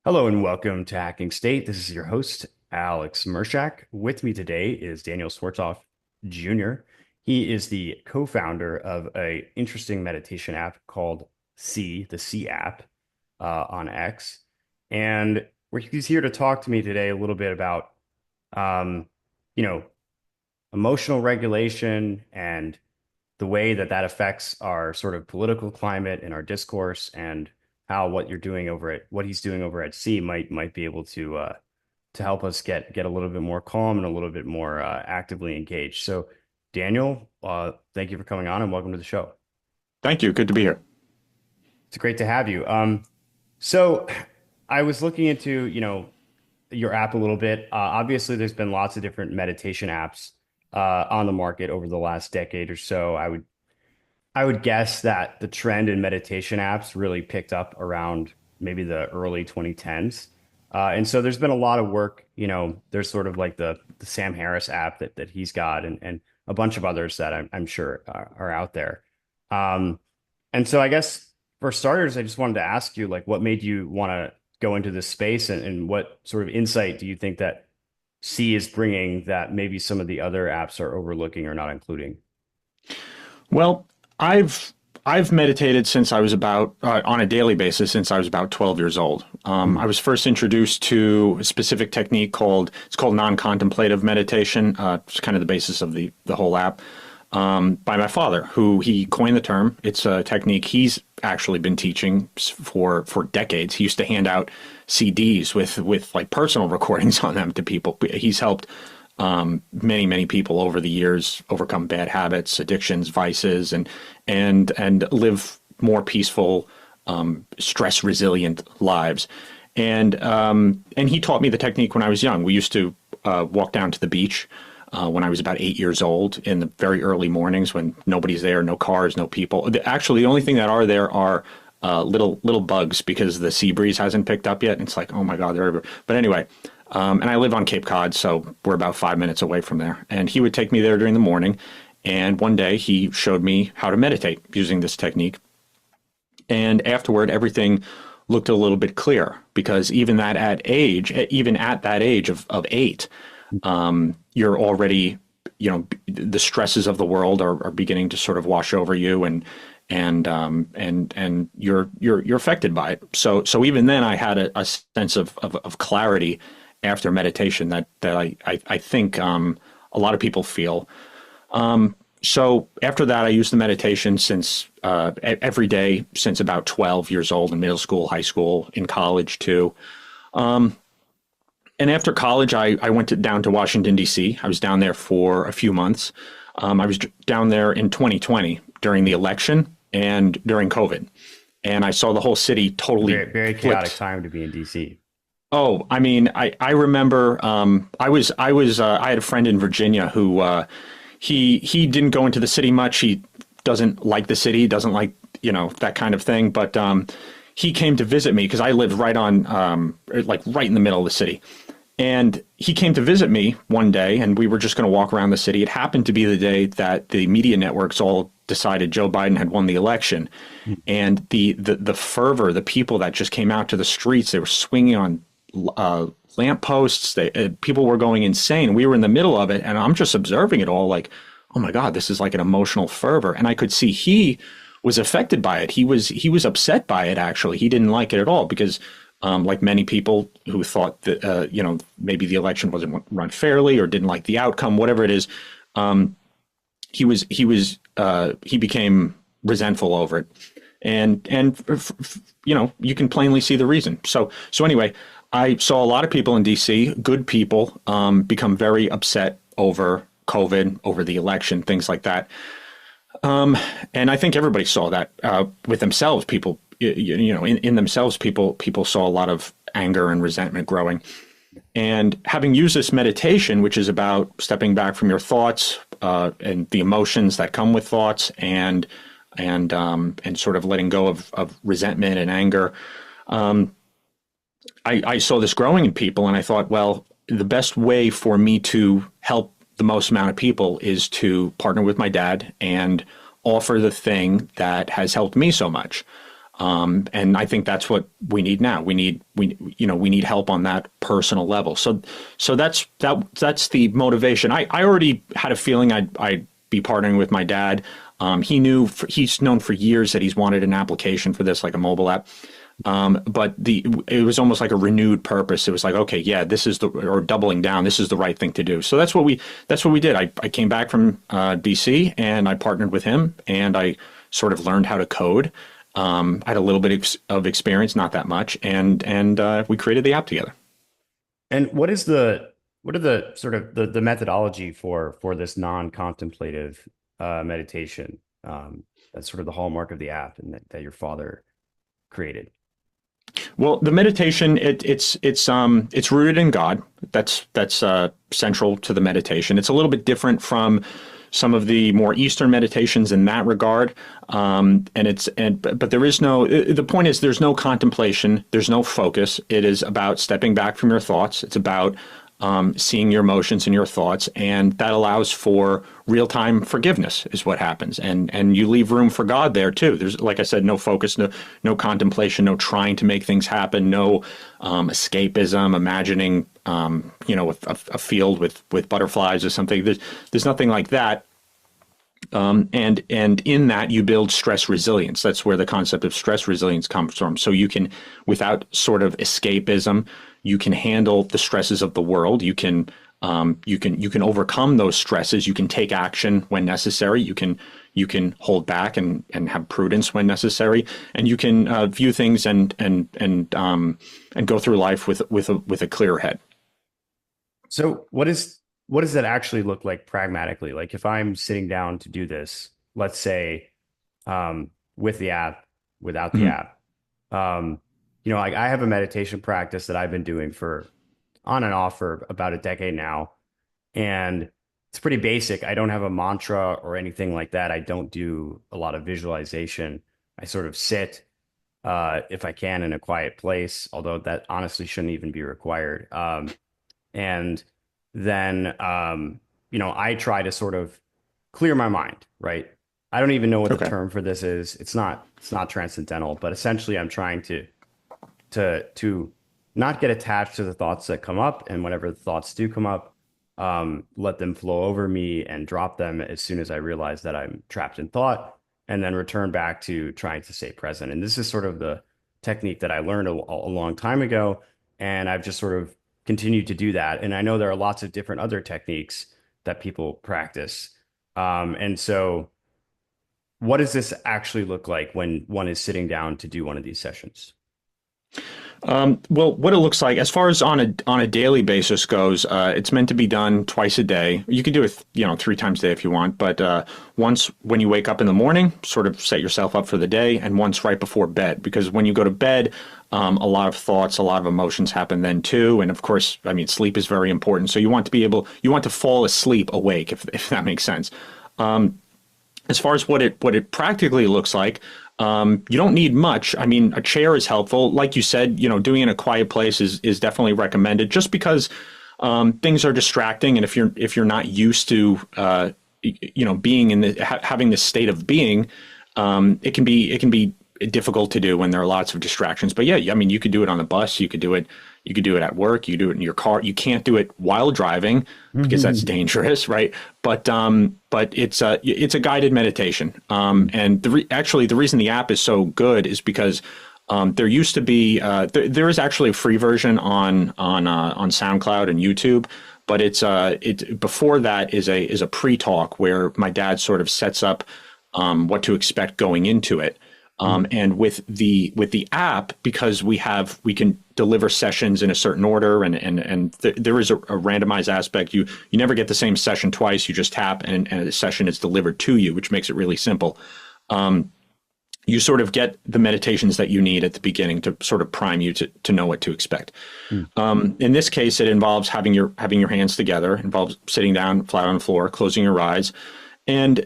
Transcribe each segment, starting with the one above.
Hello and welcome to Hacking State. This is your host, Alex Murshak. With me today is Daniel Schwarzhoff Jr. He is the co-founder of an interesting meditation app called the C app on X. And he's here to talk to me today a little bit about, um, you know, emotional regulation and the way that that affects our sort of political climate and our discourse and how what he's doing over at C might be able to help us get a little bit more calm and a little bit more actively engaged. So, Daniel, thank you for coming on and welcome to the show. Thank you. Good to be here. It's great to have you. So I was looking into, your app a little bit. Obviously, there's been lots of different meditation apps on the market over the last decade or so. I would guess that the trend in meditation apps really picked up around maybe the early 2010s. And so there's been a lot of work, there's sort of like the Sam Harris app that he's got and a bunch of others that I'm sure are out there. Um, and so I guess for starters, I just wanted to ask you, like, what made you want to go into this space and what sort of insight do you think that C is bringing that maybe some of the other apps are overlooking or not including? Well, I've meditated since I was about on a daily basis since I was about 12 years old. I was first introduced to a specific technique called non-contemplative meditation. It's kind of the basis of the whole app. By my father, who he coined the term. It's a technique he's actually been teaching for decades. He used to hand out CDs with like personal recordings on them to people. He's helped many people over the years overcome bad habits, addictions, vices, and live more peaceful, stress resilient lives. And he taught me the technique when I was young. We used to walk down to the beach when I was about 8 years old in the very early mornings when nobody's there, no cars, no people. Actually, the only thing that are there are little bugs because the sea breeze hasn't picked up yet. And it's like, oh my God, they're everywhere. But anyway, and I live on Cape Cod, so we're about 5 minutes away from there. And he would take me there during the morning. And one day he showed me how to meditate using this technique. And afterward, everything looked a little bit clearer because even at that age of 8, you're already, the stresses of the world are beginning to sort of wash over you and you're affected by it. So even then I had a sense of clarity after meditation that I think a lot of people feel. So after that, I used the meditation since every day since about 12 years old in middle school, high school, in college too. And after college, I went down to Washington, D.C. I was down there for a few months. I was down there in 2020 during the election and during COVID. And I saw the whole city totally Very, very chaotic flipped. time to be in DC. Oh, I mean, I remember I had a friend in Virginia who he didn't go into the city much. He doesn't like the city, doesn't like, that kind of thing. But he came to visit me because I lived right on like right in the middle of the city. And he came to visit me one day and we were just going to walk around the city. It happened to be the day that the media networks all decided Joe Biden had won the election. And the fervor, the people that just came out to the streets, they were swinging on lampposts. People were going insane. We were in the middle of it and I'm just observing it all like, oh my God, this is like an emotional fervor. And I could see he was affected by it. He was upset by it, actually. He didn't like it at all because like many people who thought that, maybe the election wasn't run fairly or didn't like the outcome, whatever it is, he became resentful over it. And you can plainly see the reason. So anyway, I saw a lot of people in DC, good people, become very upset over COVID, over the election, things like that. And I think everybody saw that with themselves. People, in themselves, people saw a lot of anger and resentment growing. And having used this meditation, which is about stepping back from your thoughts and the emotions that come with thoughts, and sort of letting go of resentment and anger, I saw this growing in people, and I thought, well, the best way for me to help the most amount of people is to partner with my dad and offer the thing that has helped me so much. And I think that's what we need now. We need help on that personal level. So that's the motivation. I already had a feeling I'd be partnering with my dad. He's known for years that he's wanted an application for this, like a mobile app. But it was almost like a renewed purpose. It was like, okay, yeah, or doubling down. This is the right thing to do. So that's what we did. I came back from DC and I partnered with him and I sort of learned how to code. I had a little bit of experience, not that much, and we created the app together. And what are the sort of the methodology for this non-contemplative meditation? That's sort of the hallmark of the app, and that your father created. Well, the meditation it's rooted in God. That's central to the meditation. It's a little bit different from some of the more Eastern meditations in that regard. But there is no. The point is, there's no contemplation. There's no focus. It is about stepping back from your thoughts. It's about seeing your emotions and your thoughts, and that allows for real-time forgiveness is what happens, and you leave room for God there too. There's, like I said, no focus, no contemplation, no trying to make things happen, no escapism, imagining a field with butterflies or something. There's nothing like that. And in that you build stress resilience. That's where the concept of stress resilience comes from. So you can, without sort of escapism, you can handle the stresses of the world. You can overcome those stresses. You can take action when necessary. You can hold back and have prudence when necessary. And you can view things and go through life with a clear head. So what does that actually look like pragmatically? Like if I'm sitting down to do this, let's say with the app, without the Mhm. app, I have a meditation practice that I've been doing for on and off for about a decade now. And it's pretty basic. I don't have a mantra or anything like that. I don't do a lot of visualization. I sort of sit, if I can, in a quiet place, although that honestly shouldn't even be required. And then I try to sort of clear my mind, right? I don't even know what the Okay. term for this is. It's not transcendental, but essentially I'm trying to not get attached to the thoughts that come up, and whenever the thoughts do come up, let them flow over me and drop them as soon as I realize that I'm trapped in thought, and then return back to trying to stay present. And this is sort of the technique that I learned a long time ago, and I've just sort of continued to do that. And I know there are lots of different other techniques that people practice. And so, what does this actually look like when one is sitting down to do one of these sessions? Well, what it looks like, as far as on a daily basis goes, it's meant to be done twice a day. You can do it, 3 times a day if you want, but once when you wake up in the morning, sort of set yourself up for the day, and once right before bed, because when you go to bed, a lot of thoughts, a lot of emotions happen then too, and of course, I mean, sleep is very important. So you want to fall asleep awake, if that makes sense. As far as what it practically looks like, you don't need much. I mean, a chair is helpful. Like you said, doing it in a quiet place is definitely recommended, just because things are distracting, and if you're not used to being in having this state of being, it can be difficult to do when there are lots of distractions. But yeah, I mean, you could do it on the bus, you could do it at work, you could do it in your car. You can't do it while driving because that's dangerous, right? But it's a guided meditation. And actually the reason the app is so good is because there used to be there is actually a free version on SoundCloud and YouTube, but it before that is a pre-talk where my dad sort of sets up what to expect going into it. And with the app, because we can deliver sessions in a certain order, and there is a randomized aspect. You never get the same session twice. You just tap, and a session is delivered to you, which makes it really simple. You sort of get the meditations that you need at the beginning to sort of prime you to know what to expect. In this case, it involves having your hands together, involves sitting down flat on the floor, closing your eyes. And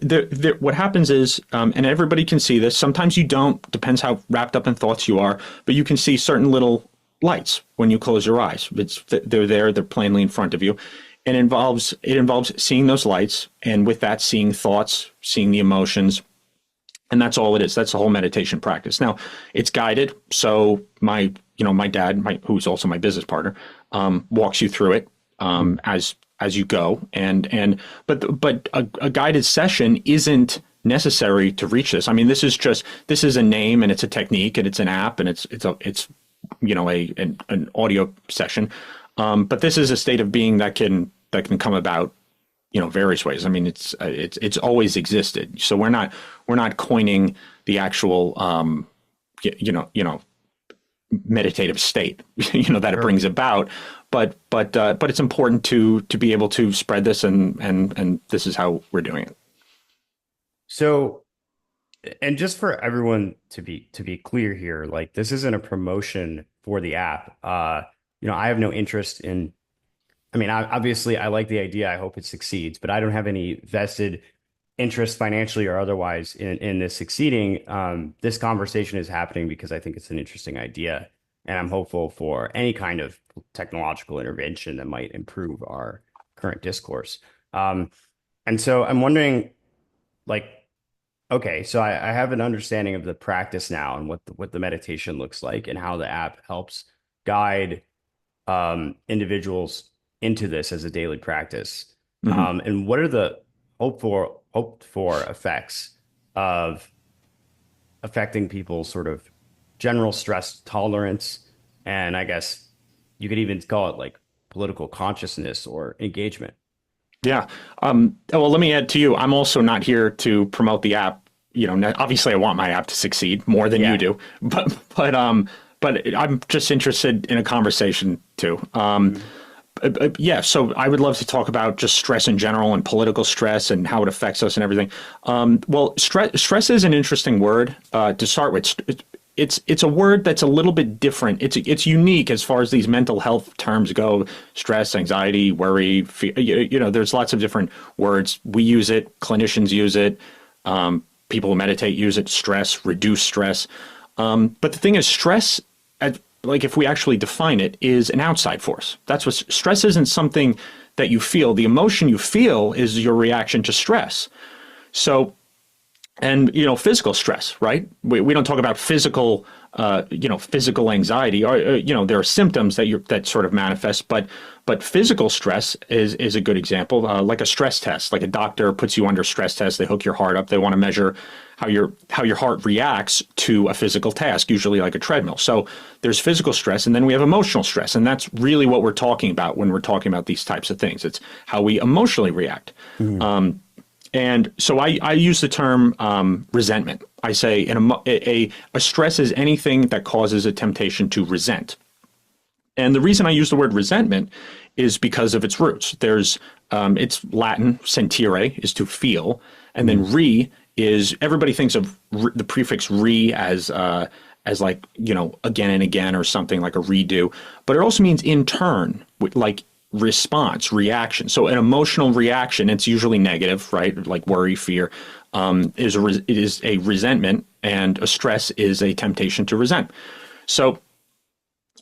what happens is, and everybody can see this, sometimes you don't, depends how wrapped up in thoughts you are, but you can see certain little lights when you close your eyes. They're there, they're plainly in front of you. And it involves seeing those lights, and with that, seeing thoughts, seeing the emotions, And that's all it is. That's the whole meditation practice. Now, it's guided. So my dad, who's also my business partner, walks you through it Mm. as you go. But a guided session isn't necessary to reach this. I mean, this is a name and it's a technique and it's an app and it's an audio session. But this is a state of being that can come about various ways. I mean, it's always existed. So we're not coining the actual meditative state that it Sure. brings about. But it's important to be able to spread this, and this is how we're doing it. So, and just for everyone to be clear here, like this isn't a promotion for the app. I have no interest in. I mean, obviously, I like the idea. I hope it succeeds, but I don't have any vested interest financially or otherwise in this succeeding. This conversation is happening because I think it's an interesting idea, and I'm hopeful for any kind of technological intervention that might improve our current discourse. Um, and so I'm wondering, like, okay, so I have an understanding of the practice now and what the meditation looks like and how the app helps guide individuals into this as a daily practice. Hmm. And what are the hoped for effects of affecting people's sort of general stress tolerance, and I guess you could even call it like political consciousness or engagement. Yeah. Well, let me add to you. I'm also not here to promote the app. Obviously, I want my app to succeed more than you Yeah. do, but I'm just interested in a conversation too. Mhm. Yeah, so I would love to talk about just stress in general and political stress and how it affects us and everything. Well, stress is an interesting word to start with. It's a word that's a little bit different. It's unique as far as these mental health terms go. Stress, anxiety, worry, fear, there's lots of different words. We use it. Clinicians use it. People who meditate use it. Stress, reduce stress. But the thing is, stress, like if we actually define it, is an outside force. That's what stress isn't something that you feel. The emotion you feel is your reaction to stress. So, and physical stress, right? We don't talk about physical anxiety, or there are symptoms that sort of manifest, but physical stress is a good example, like a stress test. Like a doctor puts you under stress test, they hook your heart up, they want to measure how your heart reacts to a physical task, usually like a treadmill. So there's physical stress, and then we have emotional stress, and that's really what we're talking about when we're talking about these types of things. It's how we emotionally react. Mhm. And so I use the term resentment. I say a stress is anything that causes a temptation to resent. And the reason I use the word resentment is because of its roots. It's Latin, sentire is to feel, and then Mhm. everybody thinks of the prefix re as like, again and again or something like a redo, but it also means in turn, like response, reaction. So an emotional reaction, it's usually negative, right? Like worry, fear, it is a resentment, and a stress is a temptation to resent. So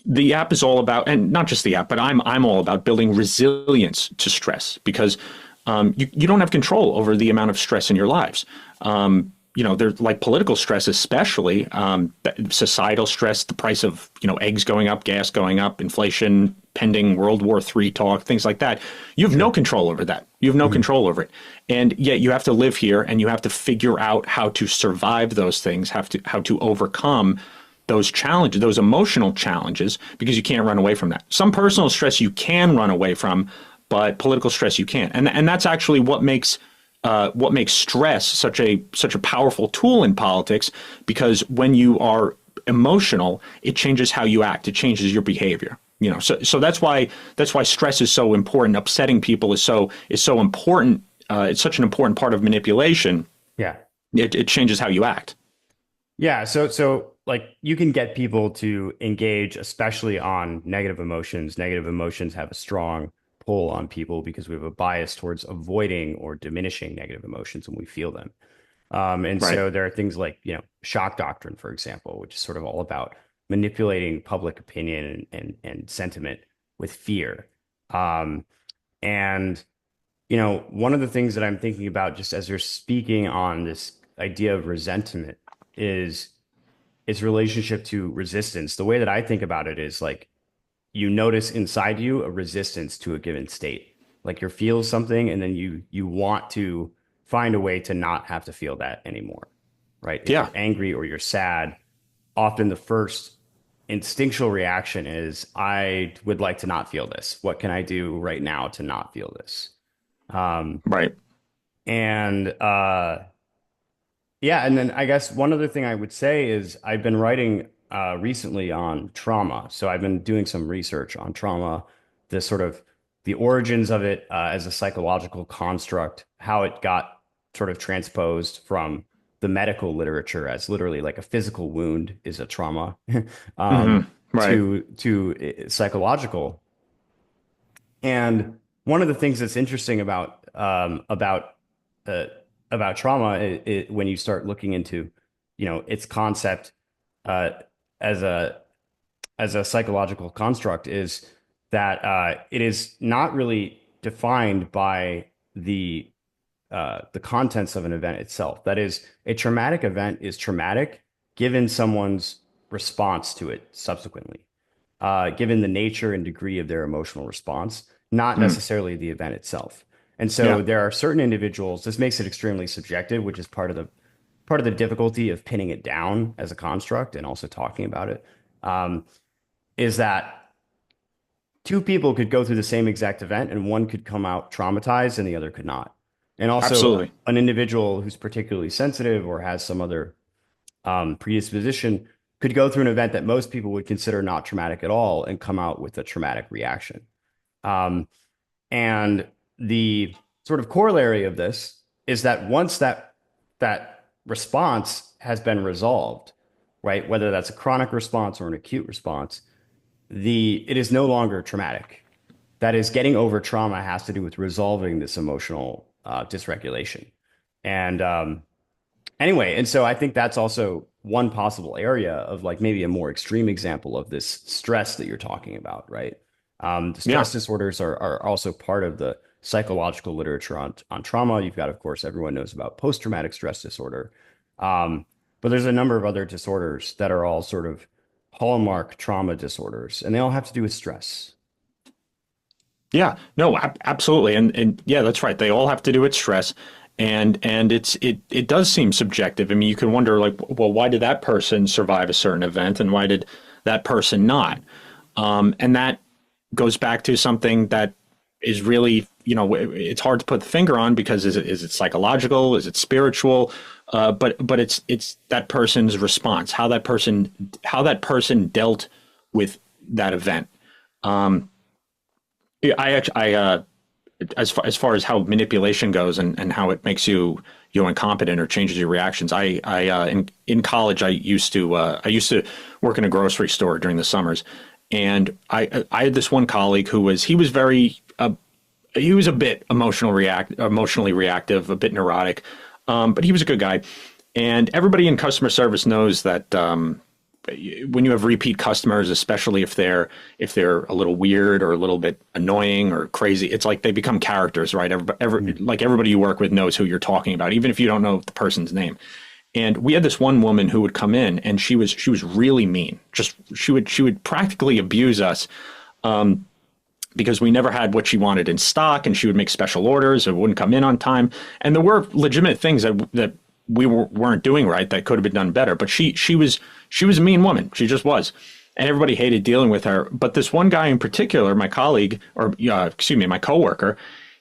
the app is all about, and not just the app, but I'm all about building resilience to stress, because you don't have control over the amount of stress in your lives. There's like political stress, especially societal stress, the price of eggs going up, gas going up, inflation, pending World War III talk, things like that. You have no Sure. control over that. You have no Mhm. control over it, and yet you have to live here, and you have to figure out how to survive those things, how to overcome those challenges, those emotional challenges, because you can't run away from that. Some personal stress you can run away from, but political stress you can't. And that's actually what makes stress such a powerful tool in politics, because when you are emotional, it changes how you act, it changes your behavior. So that's why stress is so important. Upsetting people is so important. It's such an important part of manipulation. Yeah. It changes how you act. Yeah, so like you can get people to engage, especially on negative emotions. Negative emotions have a strong pull on people because we have a bias towards avoiding or diminishing negative emotions when we feel them. And Right. so there are things like, shock doctrine, for example, which is sort of all about manipulating public opinion and sentiment with fear. Um, and one of the things that I'm thinking about just as you're speaking on this idea of resentment is its relationship to resistance. The way that I think about it is like you notice inside you a resistance to a given state. Like you feel something and then you want to find a way to not have to feel that anymore. Right? If Yeah. you're angry or you're sad, often the first instinctual reaction is I would like to not feel this. What can I do right now to not feel this? Um, Right. and Yeah, and then I guess one other thing I would say is I've been writing recently on trauma. So I've been doing some research on trauma, the sort of the origins of it as a psychological construct, how it got sort of transposed from the medical literature as literally like a physical wound is a trauma, Hmm. Right. to psychological. And one of the things that's interesting uh, about trauma when you start looking into, its concept uh, as a psychological construct is that it is not really defined by the contents of an event itself. That is, a traumatic event is traumatic given someone's response to it subsequently, given the nature and degree of their emotional response, not Mm. necessarily the event itself. And so Yeah. there are certain individuals, this makes it extremely subjective, which is part of the difficulty of pinning it down as a construct and also talking about it, um, is that two people could go through the same exact event and one could come out traumatized and the other could not. And also Absolutely. an individual who's particularly sensitive or has some other predisposition could go through an event that most people would consider not traumatic at all and come out with a traumatic reaction. Um, and the sort of corollary of this is that once that response has been resolved, right, whether that's a chronic response or an acute response, the it is no longer traumatic. That is, getting over trauma has to do with resolving this emotional dysregulation. And anyway, and so I think that's also one possible area of like maybe a more extreme example of this stress that you're talking about, right? The Yeah. stress disorders are also part of the psychological literature on trauma. You've got, of course, everyone knows about post-traumatic stress disorder. Um, but there's a number of other disorders that are all sort of hallmark trauma disorders, and they all have to do with stress. Yeah, no, absolutely, and yeah, that's right. They all have to do with stress, and it does seem subjective. I mean, you can wonder like, well, why did that person survive a certain event, and why did that person not? And that goes back to something that is really, it's hard to put the finger on because is it psychological, is it spiritual? But it's that person's response, how that person dealt with that event. Yeah, as far as how manipulation goes and how it makes you incompetent or changes your reactions. In college I used to work in a grocery store during the summers, and I had this one colleague he was a bit emotionally reactive, a bit neurotic, but he was a good guy, and everybody in customer service knows that. When you have repeat customers, especially if they're a little weird or a little bit annoying or crazy, it's like they become characters, right? Like everybody you work with knows who you're talking about, even if you don't know the person's name. And we had this one woman who would come in, and she was really mean. Just she would practically abuse us because we never had what she wanted in stock, and she would make special orders or wouldn't come in on time. And there were legitimate things that we weren't doing right that could have been done better. But she was a mean woman. She just was. And everybody hated dealing with her. But this one guy in particular, my colleague, or excuse me, my coworker,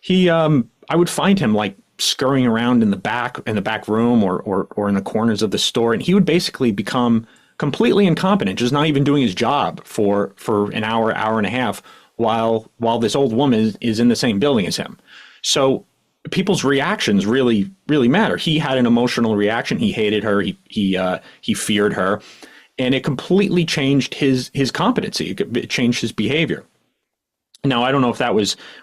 I would find him like scurrying around in the back room or in the corners of the store, and he would basically become completely incompetent, just not even doing his job for an hour and a half, while this old woman is in the same building as him. So people's reactions really matter. He had an emotional reaction. He hated her. He feared her, and it completely changed his competency. It changed his behavior. Now, I don't know if that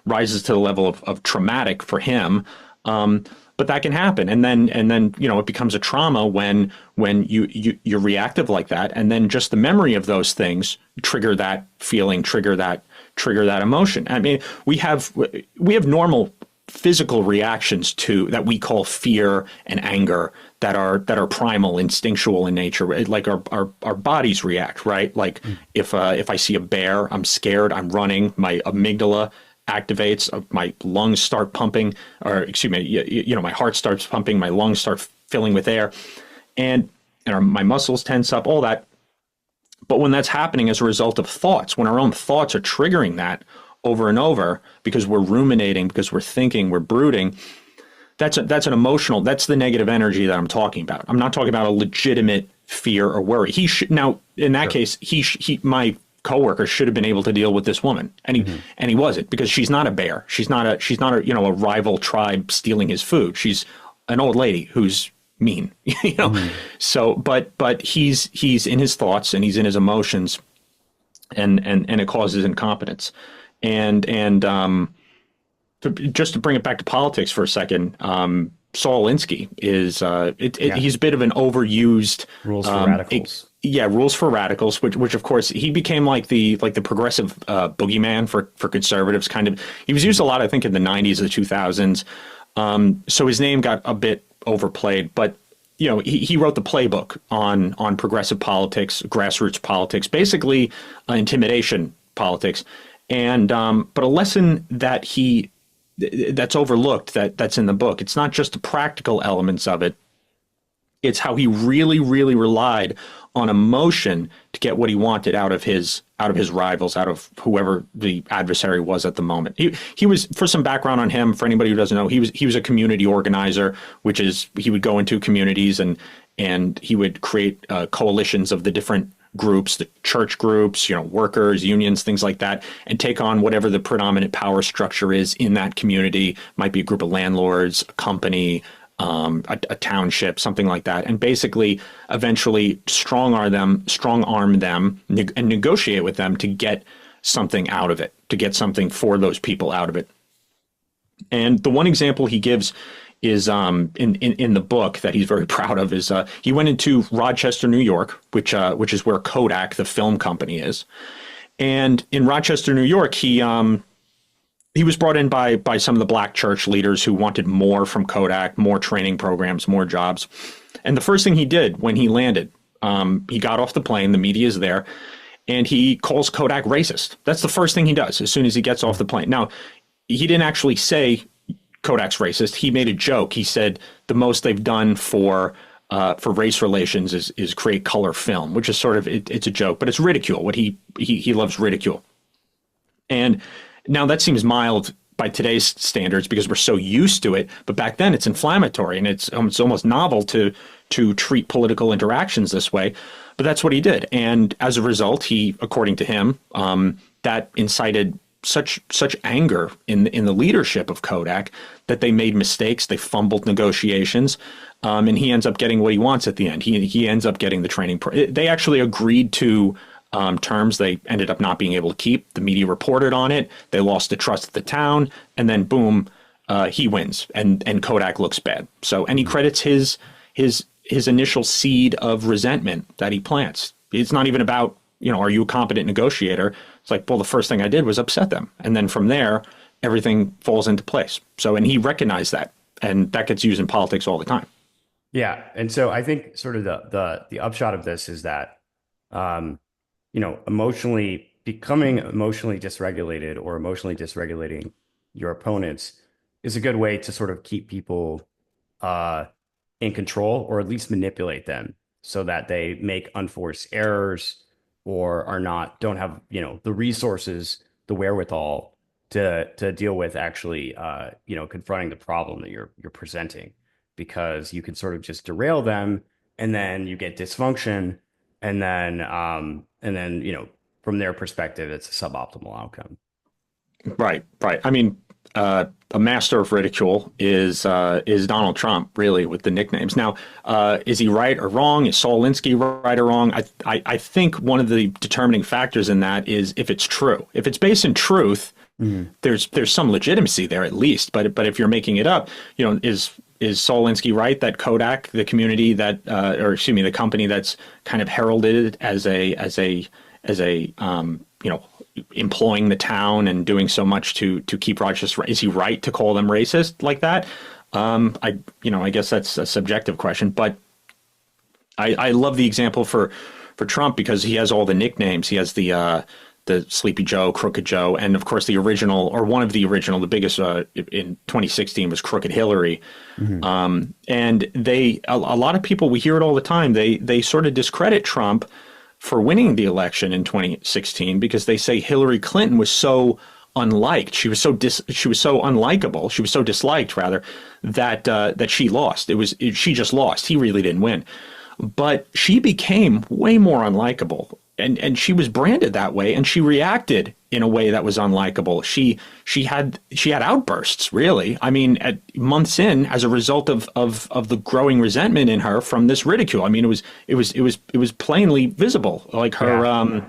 rises to the level of traumatic for him, but that can happen. And then it becomes a trauma when you're reactive like that, and then just the memory of those things trigger that feeling, trigger that emotion. I mean, we have normal physical reactions to that we call fear and anger that are primal, instinctual in nature. Like our bodies react, right? Like if I see a bear, I'm scared, I'm running, my amygdala activates, my lungs start pumping, or excuse me, my heart starts pumping, my lungs start filling with air, and my muscles tense up, all that. But when that's happening as a result of thoughts, when our own thoughts are triggering that over and over because we're ruminating, because we're thinking, we're brooding, that's an emotional, that's the negative energy that I'm talking about. I'm not talking about a legitimate fear or worry. Now, in that case, my coworker should have been able to deal with this woman, and he wasn't, because she's not a bear. She's not a rival tribe stealing his food. She's an old lady who's mean, So, but he's in his thoughts and he's in his emotions, and it causes incompetence. Just to bring it back to politics for a second, Saul Alinsky is he's a bit of an overused Rules for radicals. Rules for radicals, which of course he became like the progressive boogeyman for conservatives. Kind of, he was used a lot, I think, in the 90s, the 2000s. So his name got a bit overplayed, but he wrote the playbook on progressive politics, grassroots politics, basically intimidation politics, and but a lesson that's overlooked, that's in the book. It's not just the practical elements of it. It's how he really, really relied on emotion to get what he wanted out of his rivals, out of whoever the adversary was at the moment. He was, for some background on him, for anybody who doesn't know, he was a community organizer, which is he would go into communities and he would create coalitions of the different groups, the church groups, workers, unions, things like that, and take on whatever the predominant power structure is in that community. Might be a group of landlords, a company, a township, something like that, and basically eventually strong arm them and negotiate with them to get something out of it, to get something for those people out of it. And the one example he gives is in the book that he's very proud of is he went into Rochester, New York, which is where Kodak, the film company, is. And in Rochester, New York, he was brought in by some of the black church leaders who wanted more from Kodak, more training programs, more jobs. And the first thing he did when he landed, he got off the plane, the media is there, and he calls Kodak racist. That's the first thing he does as soon as he gets off the plane. Now, he didn't actually say Kodak's racist. He made a joke. He said the most they've done for race relations is create color film, which is sort of, it's a joke, but it's ridicule. What he loves ridicule. And now that seems mild by today's standards because we're so used to it, but back then it's inflammatory and it's almost novel to treat political interactions this way. But that's what he did, and as a result, he, according to him, that incited such anger in the leadership of Kodak that they made mistakes, they fumbled negotiations, and he ends up getting what he wants at the end. He ends up getting the training. They actually agreed to terms they ended up not being able to keep. The media reported on it. They lost the trust of the town, and then boom, he wins, and Kodak looks bad. So, and he credits his initial seed of resentment that he plants. It's not even about, are you a competent negotiator? It's like, well, the first thing I did was upset them, and then from there, everything falls into place. So, and he recognized that, and that gets used in politics all the time. Yeah, and so I think sort of the upshot of this is that, becoming emotionally dysregulated or emotionally dysregulating your opponents is a good way to sort of keep people in control, or at least manipulate them so that they make unforced errors or don't have, the resources, the wherewithal to deal with actually, confronting the problem that you're presenting, because you can sort of just derail them and then you get dysfunction, and then from their perspective, it's a suboptimal outcome. Right. I mean, a master of ridicule is Donald Trump, really, with the nicknames. Now, is he right or wrong? Is Saul Alinsky right or wrong? I think one of the determining factors in that is if it's true. If it's based in truth, there's some legitimacy there at least. But if you're making it up, is Saul Alinsky right that Kodak, the community that, the company that's kind of heralded as a employing the town and doing so much to keep Rochester. Is he right to call them racist like that? I guess that's a subjective question, but I love the example for Trump because he has all the nicknames. He has the Sleepy Joe, Crooked Joe, and of course the original, or one of the original, the biggest in 2016 was Crooked Hillary. Hmm. And a lot of people, we hear it all the time. They sort of discredit Trump for winning the election in 2016 because they say Hillary Clinton was so unliked. She was so unlikable. She was so disliked rather that she lost. She just lost. He really didn't win. But she became way more unlikable. And she was branded that way, and she reacted in a way that was unlikable. She had outbursts, really. I mean, at months in, as a result of the growing resentment in her from this ridicule. I mean, it was plainly visible. Like her, Yeah.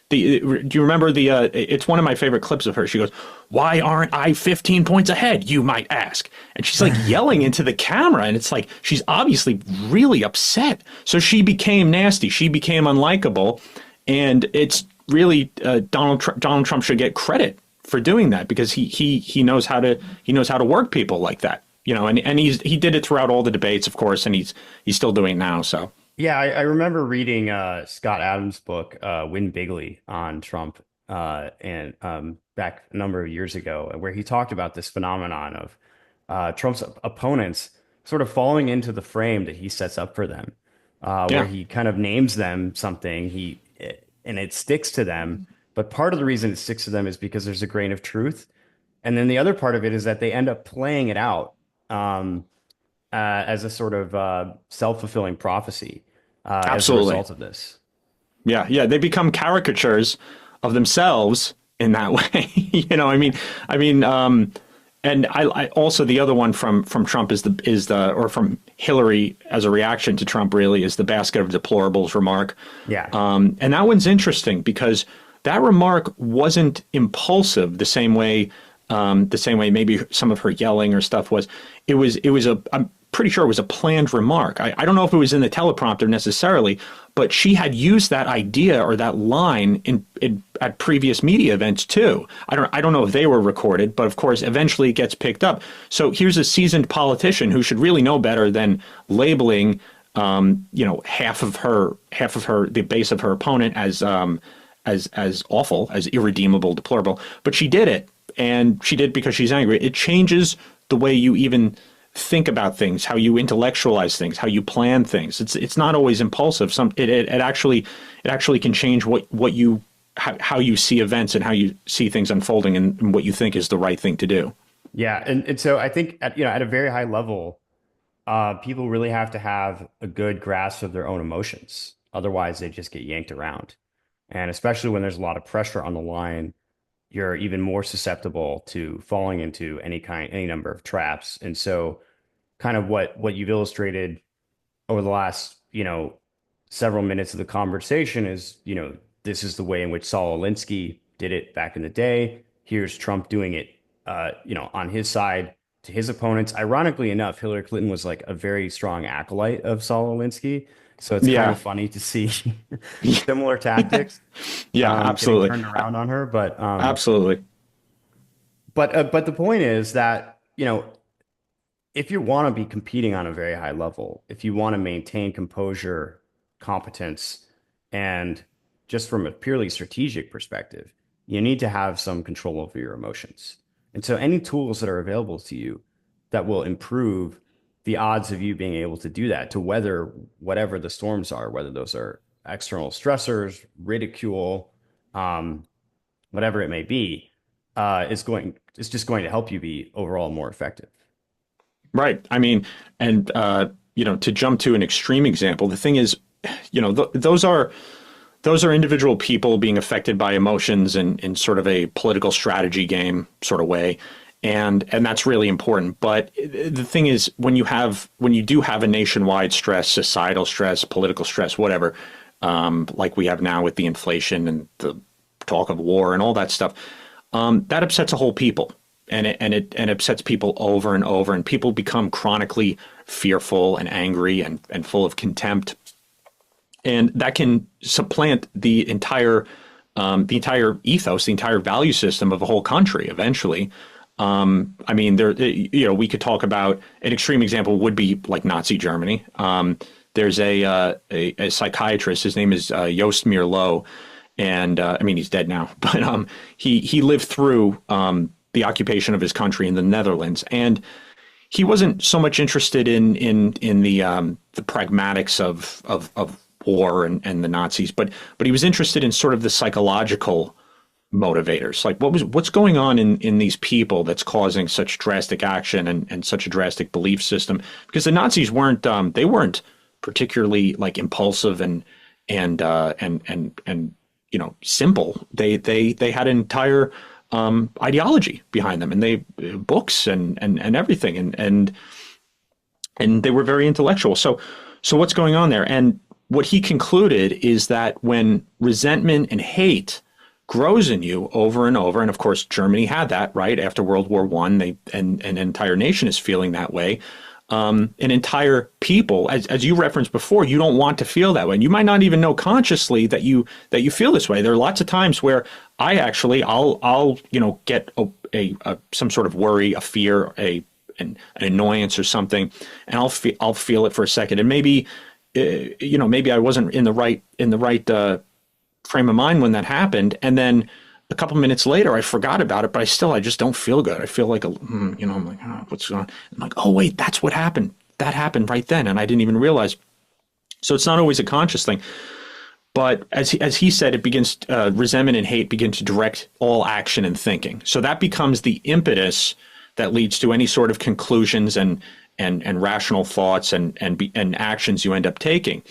do you remember the? It's one of my favorite clips of her. She goes, "Why aren't I 15 points ahead? You might ask." And she's like yelling into the camera, and it's like she's obviously really upset. So she became nasty. She became unlikable. And it's really Donald Trump should get credit for doing that because he knows how to work people like that, and he did it throughout all the debates, of course, and he's still doing it now. So Yeah, I remember reading Scott Adams' book, Win Bigly, on Trump, and back a number of years ago, where he talked about this phenomenon of Trump's opponents sort of falling into the frame that he sets up for them, where yeah, he kind of names them something and it sticks to them. But part of the reason it sticks to them is because there's a grain of truth, and then the other part of it is that they end up playing it out. As a sort of self-fulfilling prophecy as a absolutely, result of this. yeah. They become caricatures of themselves in that way. And I also the other one from Trump or from Hillary as a reaction to Trump really is the basket of deplorables remark. Yeah. And that one's interesting because that remark wasn't impulsive the same way maybe some of her yelling or stuff was. I'm pretty sure it was a planned remark. I don't know if it was in the teleprompter necessarily, but she had used that idea or that line at previous media events too. I don't know if they were recorded, but of course eventually it gets picked up. So here's a seasoned politician who should really know better than labeling half of the base of her opponent as awful, as irredeemable, deplorable. But she did it, and she did because she's angry. It changes the way you even think about things, how you intellectualize things, how you plan things. It's not always impulsive. It actually can change how you see events and how you see things unfolding and what you think is the right thing to do. Yeah. And so I think at a very high level, people really have to have a good grasp of their own emotions. Otherwise, they just get yanked around. And especially when there's a lot of pressure on the line, you're even more susceptible to falling into any number of traps. And so kind of what you've illustrated over the last, several minutes of the conversation is, this is the way in which Saul Alinsky did it back in the day. Here's Trump doing it, on his side to his opponents. Ironically enough, Hillary Clinton was like a very strong acolyte of Saul Alinsky. So it's kind Yeah, of funny to see similar tactics yeah, getting absolutely, turned around on her. But absolutely. but the point is that, if you want to be competing on a very high level, if you want to maintain composure, competence, and just from a purely strategic perspective, you need to have some control over your emotions. And so any tools that are available to you that will improve the odds of you being able to do that, to weather whatever the storms are, whether those are external stressors, ridicule, um, whatever it may be, is just going to help you be overall more effective. Right. I mean, and to jump to an extreme example, the thing is, those are individual people being affected by emotions in sort of a political strategy game sort of way. And that's really important. But the thing is, when you do have a nationwide stress, societal stress, political stress, whatever, like we have now with the inflation and the talk of war and all that stuff, that upsets a whole people. And it upsets people over and over, and people become chronically fearful and angry and full of contempt. And that can supplant the entire the entire ethos, the entire value system of a whole country eventually. I mean, we could talk about an extreme example would be like Nazi Germany. There's a psychiatrist. His name is Joost Meerlo, and I mean he's dead now, but he lived through the occupation of his country in the Netherlands, and he wasn't so much interested in the pragmatics of war and the Nazis, but he was interested in sort of the psychological motivators. Like what's going on in these people that's causing such drastic action and such a drastic belief system? Because the Nazis weren't they weren't particularly like impulsive and simple. They had an entire ideology behind them, and they books and everything, and they were very intellectual. So what's going on there? And what he concluded is that when resentment and hate grows in you over and over, and of course Germany had that right after World War One, they and an entire nation is feeling that way. An entire people, as you referenced before, you don't want to feel that way. And you might not even know consciously that you feel this way. There are lots of times where I'll get a some sort of worry, a fear, an annoyance or something, and I'll feel it for a second, and maybe maybe I wasn't in the right frame of mind when that happened, and then a couple minutes later I forgot about it, but I just don't feel good. I feel like I'm like, oh, what's going on? I'm like, oh wait, that's what happened. That happened right then, and I didn't even realize. So it's not always a conscious thing, but as he said, it begins resentment and hate begin to direct all action and thinking. So that becomes the impetus that leads to any sort of conclusions and rational thoughts and actions you end up taking.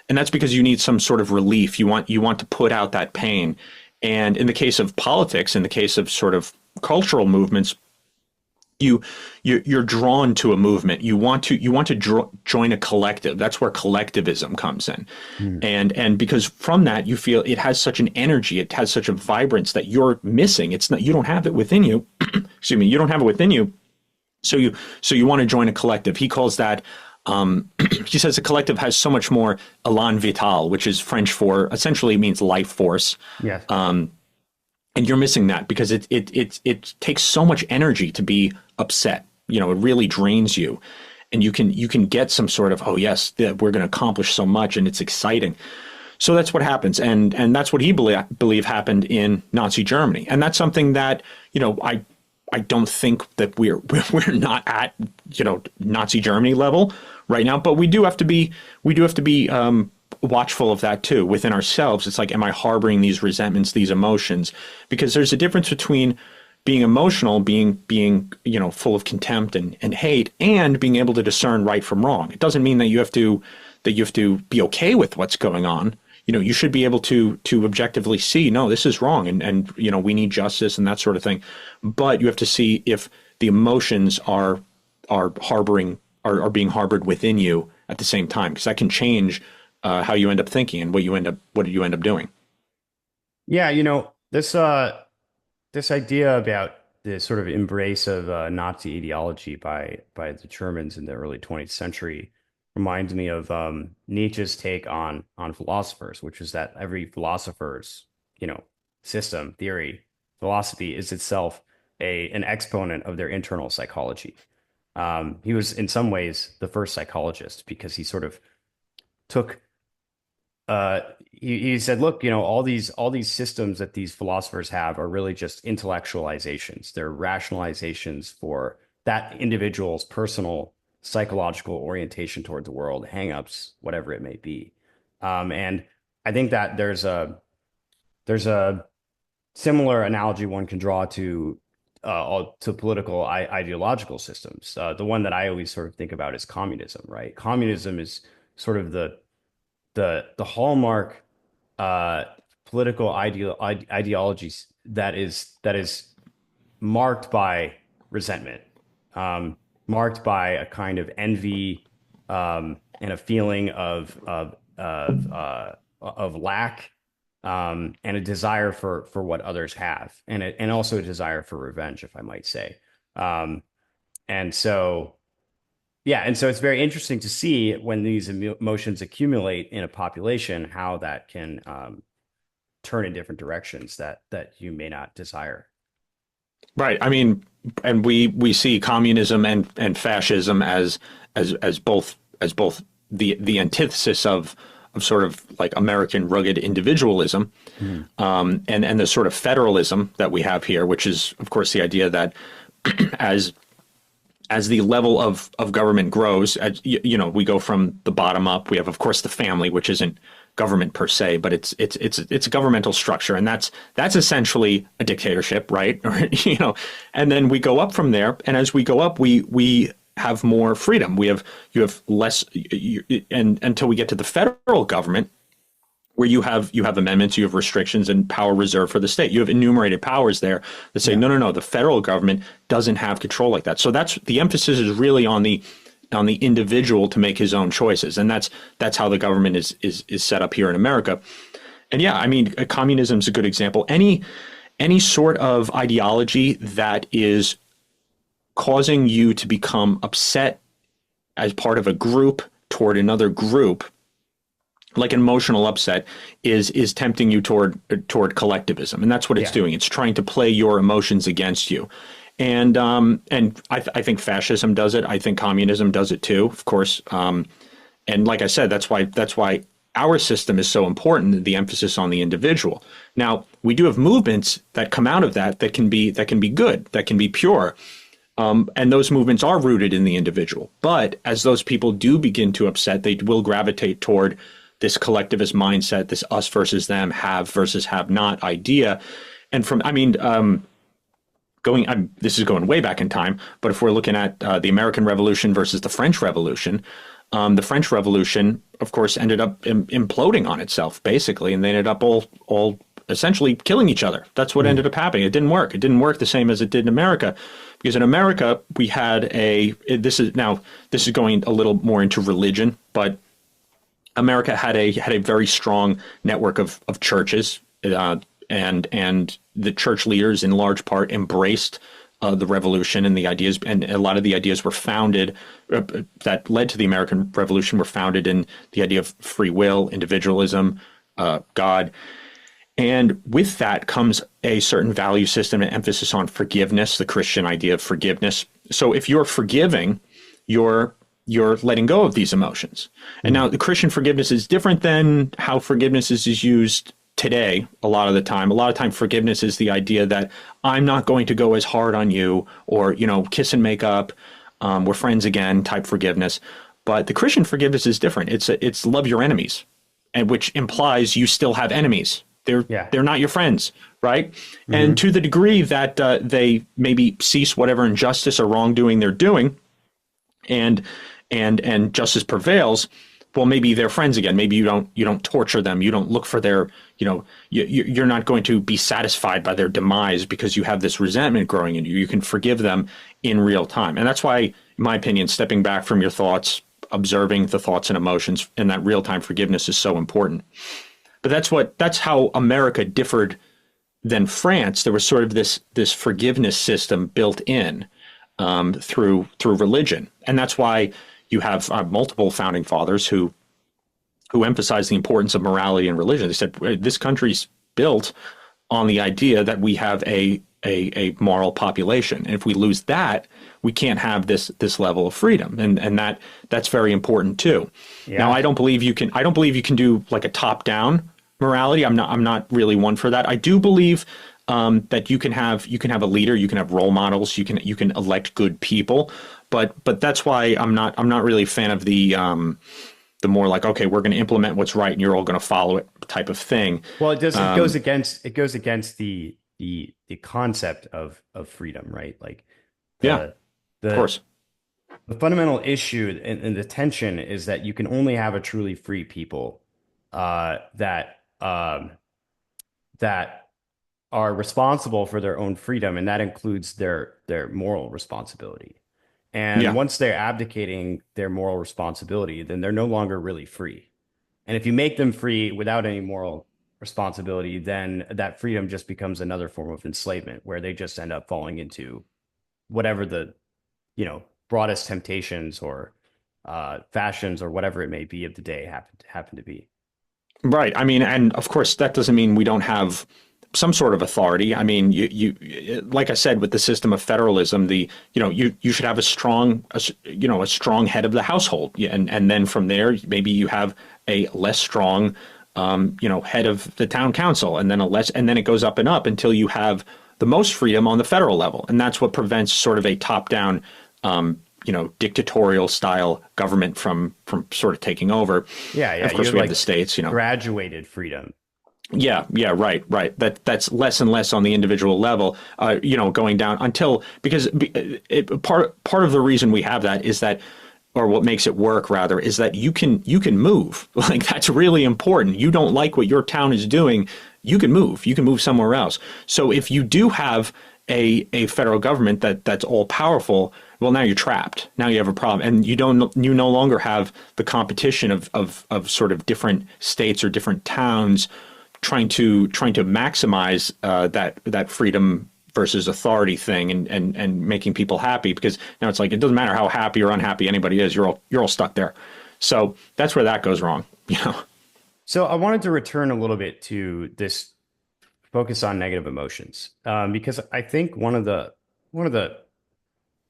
And that's because you need some sort of relief. You want to put out that pain. And in the case of politics, in the case of sort of cultural movements, you're drawn to a movement. You want to join a collective. That's where collectivism comes in. Mm. And because from that you feel it has such an energy, it has such a vibrance that you're missing. It's not, you don't have it within you. Excuse me, you don't have it within you. So you want to join a collective. He calls that he says the collective has so much more élan vital, which is French for essentially means life force. Yes. And you're missing that because it takes so much energy to be upset. It really drains you, and you can get some sort of, oh yes, we're going to accomplish so much, and it's exciting. So that's what happens, and that's what he believe happened in Nazi Germany, and that's something that I don't think that we're not at Nazi Germany level right now, but we do have to be watchful of that too within ourselves. It's like, am I harboring these resentments, these emotions? Because there's a difference between being emotional, being full of contempt and hate, and being able to discern right from wrong. It doesn't mean that you have to be okay with what's going on. You should be able to objectively see, no, this is wrong, and we need justice and that sort of thing. But you have to see if the emotions are being harbored within you at the same time, because that can change how you end up thinking and what you end up doing. Yeah, this idea about the sort of embrace of Nazi ideology by the Germans in the early 20th century reminds me of Nietzsche's take on philosophers, which is that every philosopher's, system, theory, philosophy is itself an exponent of their internal psychology. He was in some ways the first psychologist because he sort of took he said, look, all these systems that these philosophers have are really just intellectualizations. They're rationalizations for that individual's personal psychological orientation toward the world, hangups, whatever it may be. And I think that there's a similar analogy one can draw to political ideological systems. The one that I always sort of think about is communism, right? Communism is sort of the hallmark uh, political ideologies that is marked by resentment, marked by a kind of envy and a feeling of lack, and a desire for what others have, and also a desire for revenge, if I might say. Um, and so yeah, and so it's very interesting to see when these emotions accumulate in a population, how that can turn in different directions that you may not desire. Right. I mean, and we see communism and fascism as both the antithesis of sort of like American rugged individualism, Mhm. and the sort of federalism that we have here, which is of course the idea that as as the level of government grows, we go from the bottom up. We have, of course, the family, which isn't government per se, but it's a governmental structure, and that's essentially a dictatorship, right? And then we go up from there, and as we go up, we have more freedom. You have less, and until we get to the federal government, where you have amendments, you have restrictions and power reserved for the state. You have enumerated powers there that say, Yeah. no, no, no, the federal government doesn't have control like that. So that's the emphasis is really on the individual to make his own choices, and that's how the government is set up here in America. And yeah, I mean, communism is a good example. Any sort of ideology that is causing you to become upset as part of a group toward another group, like an emotional upset, is tempting you toward collectivism, and that's what it's Yeah. doing. It's trying to play your emotions against you, and I think fascism does it. I think communism does it too, of course. And like I said, that's why our system is so important. The emphasis on the individual. Now we do have movements that come out of that can be good, that can be pure. And those movements are rooted in the individual. But as those people do begin to upset, they will gravitate toward this collectivist mindset, this us versus them, have versus have not idea. And I mean, this is going way back in time, but if we're looking at the American Revolution versus the French Revolution, of course, ended up imploding on itself, basically, and they ended up all essentially killing each other. That's what ended Mhm. up happening. It didn't work. It didn't work the same as it did in America, because in America we had this is going a little more into religion, but America had a very strong network of churches, and the church leaders, in large part, embraced the revolution and the ideas, and a lot of the ideas were founded that led to the American Revolution were founded in the idea of free will, individualism, God, and with that comes a certain value system and emphasis on forgiveness, the Christian idea of forgiveness. So if you're forgiving, you're letting go of these emotions. And now Mhm. the Christian forgiveness is different than how forgiveness is used today a lot of the time. A lot of time forgiveness is the idea that I'm not going to go as hard on you, or, kiss and make up, we're friends again type forgiveness. But the Christian forgiveness is different. It's love your enemies, and which implies you still have enemies. Yeah. They're not your friends, right? And Hmm. to the degree that they maybe cease whatever injustice or wrongdoing they're doing, and and justice prevails, well, maybe they're friends again. Maybe you don't torture them. You don't look for their, you're not going to be satisfied by their demise because you have this resentment growing in you. You can forgive them in real time, and that's why, in my opinion, stepping back from your thoughts, observing the thoughts and emotions, and that real time forgiveness is so important. But that's how America differed than France. There was sort of this forgiveness system built in, through religion, and that's why you have multiple founding fathers who emphasized the importance of morality and religion. They said this country's built on the idea that we have a moral population, and if we lose that, we can't have this level of freedom, and that's very important too. Now, Yeah. I don't believe you can do like a top down morality. I'm not really one for that. I do believe that you can have a leader, you can have role models, you can elect good people, but that's why I'm not really a fan of the more like, okay, we're going to implement what's right and you're all going to follow it type of thing. Well, it goes against the concept of freedom, right? Like Yeah, the of the course. the fundamental issue and the tension is that you can only have a truly free people that are responsible for their own freedom, and that includes their moral responsibility. And Yeah, once they're abdicating their moral responsibility, then they're no longer really free. And if you make them free without any moral responsibility, then that freedom just becomes another form of enslavement where they just end up falling into whatever the, broadest temptations or fashions or whatever it may be of the day happen to be. Right. I mean, and of course, that doesn't mean we don't have some sort of authority. I mean, like I said, with the system of federalism, you should have a strong, a strong head of the household, yeah, and then from there, maybe you have a less strong, head of the town council, and then and then it goes up and up until you have the most freedom on the federal level, and that's what prevents sort of a top-down, dictatorial style government from sort of taking over. Yeah, And yeah. of You course, have we have the like states, graduated freedom. Yeah, yeah, right, right. That's less and less on the individual level, going down until because part of the reason we have that is that, or what makes it work rather, is that you can move. Like that's really important. You don't like what your town is doing, you can move. You can move somewhere else. So if you do have a federal government that's all powerful, well, now you're trapped. Now you have a problem, and you no longer have the competition of sort of different states or different towns trying to maximize that freedom versus authority thing and making people happy, because now it's like it doesn't matter how happy or unhappy anybody is, you're all stuck there. So that's where that goes wrong, you know. So I wanted to return a little bit to this focus on negative emotions, because I think one of the